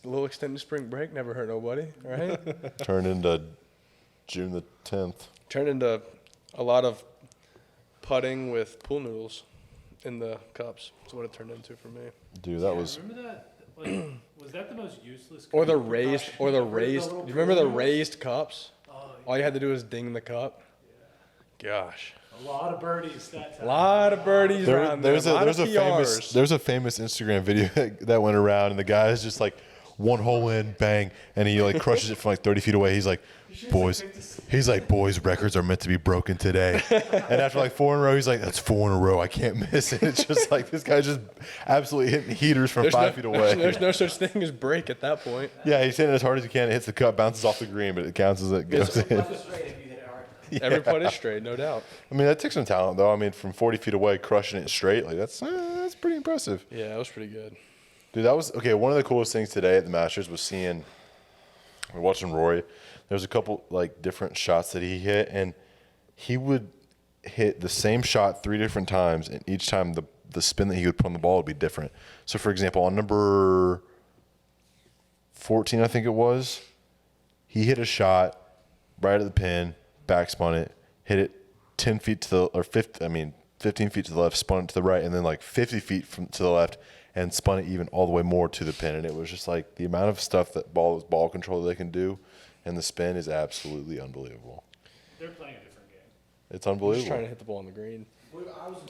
a little extended spring break never hurt nobody, right? Turned into June the 10th. Turned into a lot of putting with pool noodles in the cups. That's what it turned into for me. Dude, that was Remember that? Like, was that the most useless? Or the kind of raised, precaution? or the Or raised. little Do you remember the pool noodles? raised cups? All you had to do was ding the cup. Gosh, A lot of birdies that time. a lot of birdies around there. there's a lot a of PRs. famous Instagram video that went around, and the guy is just like one hole in, bang, and he like crushes it from like 30 feet away. He's like, boys, records are meant to be broken today. And after like 4 in a row, he's like, that's 4 in a row. I can't miss it. It's just like this guy's just absolutely hitting heaters from 5 feet away. There's no such thing as break at that point. Yeah, he's hitting it as hard as he can. It hits the cup, bounces off the green, but it counts as it goes in. Every putt is straight, no doubt. I mean, that takes some talent, though. I mean, from 40 feet away, crushing it straight, like that's pretty impressive. Yeah, that was pretty good. Dude, that was okay. One of the coolest things today at the Masters was we're watching Rory. There's a couple like different shots that he hit, and he would hit the same shot 3 different times, and each time the spin that he would put on the ball would be different. So, for example, on number 14, I think it was, he hit a shot right at the pin, backspun it, hit it 10 feet to the, or 15 feet to the left, spun it to the right, and then like 50 feet to the left, and spun it even all the way more to the pin. And it was just like the amount of stuff that ball control they can do, and the spin is absolutely unbelievable. They're playing a different game. It's I'm unbelievable. just trying to hit the ball on the green.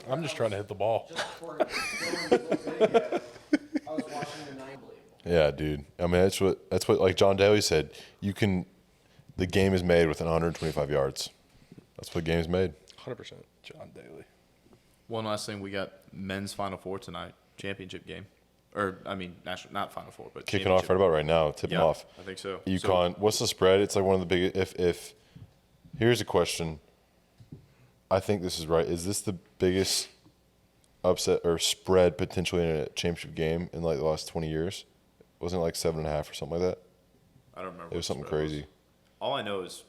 I'm just trying to hit the ball. Just before going to the video, I was watching the night. Yeah, dude. I mean, that's what like John Daly said. The game is made within 125 yards. That's what the game's made. 100%. John Daly. One last thing, we got men's Final Four tonight, championship game, or I mean, national, not Final Four, but Kicking off right about right now. Tipping off. I think so. UConn. What's the spread? It's like one of the big. If here's a question. I think this is right. Is this the biggest upset or spread potentially in a championship game in like the last 20 years? Wasn't it like 7.5 or something like that? I don't remember. It was something crazy. All I know is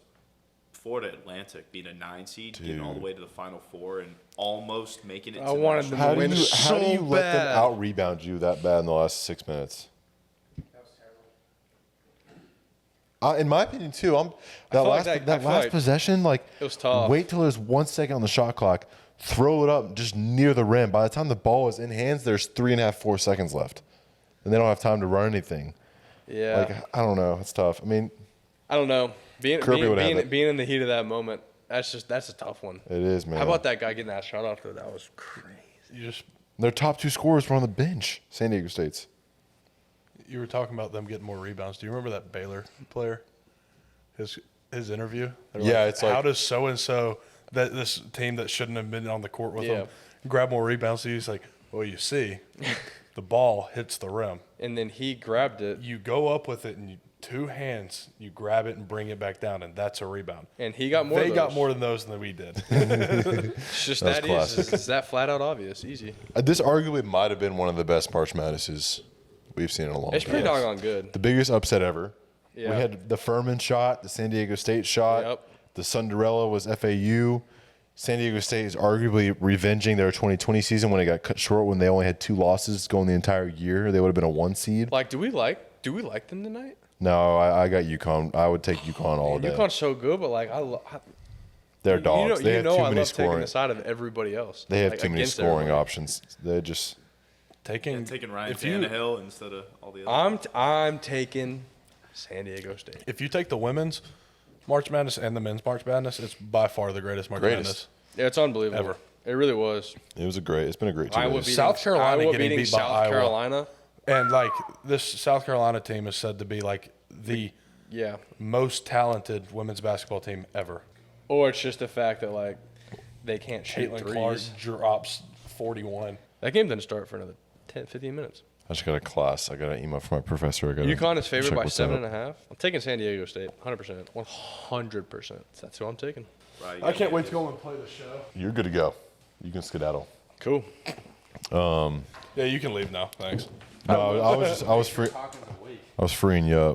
Florida Atlantic being a 9 seed, getting all the way to the Final Four, and almost making it. I wanted them How to do win you so let them bad. out rebound you that bad in the last 6 minutes? That was terrible. In my opinion, too, feel like that that- I feel last like possession, like it was tough. Wait till there's 1 second on the shot clock, throw it up just near the rim. By the time the ball is in hands, there's 3.5, 4 seconds left, and they don't have time to run anything. Yeah. Like I don't know, it's tough. I mean, I don't know. Kirby would have it. Being in the heat of that moment, that's a tough one. it is, man. How about that guy getting that shot off there? That was crazy. Their top 2 scorers were on the bench, San Diego State's. You were talking about them getting more rebounds. Do you remember that Baylor player? His interview? They were Yeah, it's like- how does so and so that this team that shouldn't have been on the court with Yeah. him grab more rebounds? So he's like, well, you see, the ball hits the rim. And then he grabbed it, You go up with it and two hands, you grab it and bring it back down, and that's a rebound. and he got more. They of got those. more than those than we did. It's just That's that classic. it's that flat out obvious, easy. This arguably might have been one of the best March Madnesses we've seen in a long It's time. pretty doggone good. The biggest upset ever. Yeah. We had the Furman shot, the San Diego State shot. Yep. The Cinderella was FAU. San Diego State is arguably revenging their 2020 season when it got cut short when they only had 2 losses going the entire year. They would have been a 1 seed. Like, do we like them tonight? No, I got UConn. I would take UConn all day. UConn's so good, but like They're dogs. They have too I many love taking scoring. the side of everybody else. They have like, too many against scoring everybody. options. They just taking Ryan if you- Tannehill instead of all the other. I'm taking San Diego State. If you take the women's March Madness and the men's March Madness, it's by far the greatest March Greatest. Madness. Yeah, it's unbelievable. Ever. It really was. it's been a great 2 Iowa days. beating, South Carolina Iowa getting beating beat by South Iowa. Carolina. And like this South Carolina team is said to be like the Yeah. most talented women's basketball team ever. Or it's just the fact that like they can't shoot Caitlin Clark threes. drops 41. That game didn't start for another 10, 15 minutes. I just got a class. I got an email from my professor. UConn is favored check by what's 7.5. I'm taking San Diego State, 100%, 100%. That's who I'm taking. Right, I can't wait to go and play the show. You're good to go. You can skedaddle. Cool. Yeah, you can leave now. Thanks. No, I was freeing you up.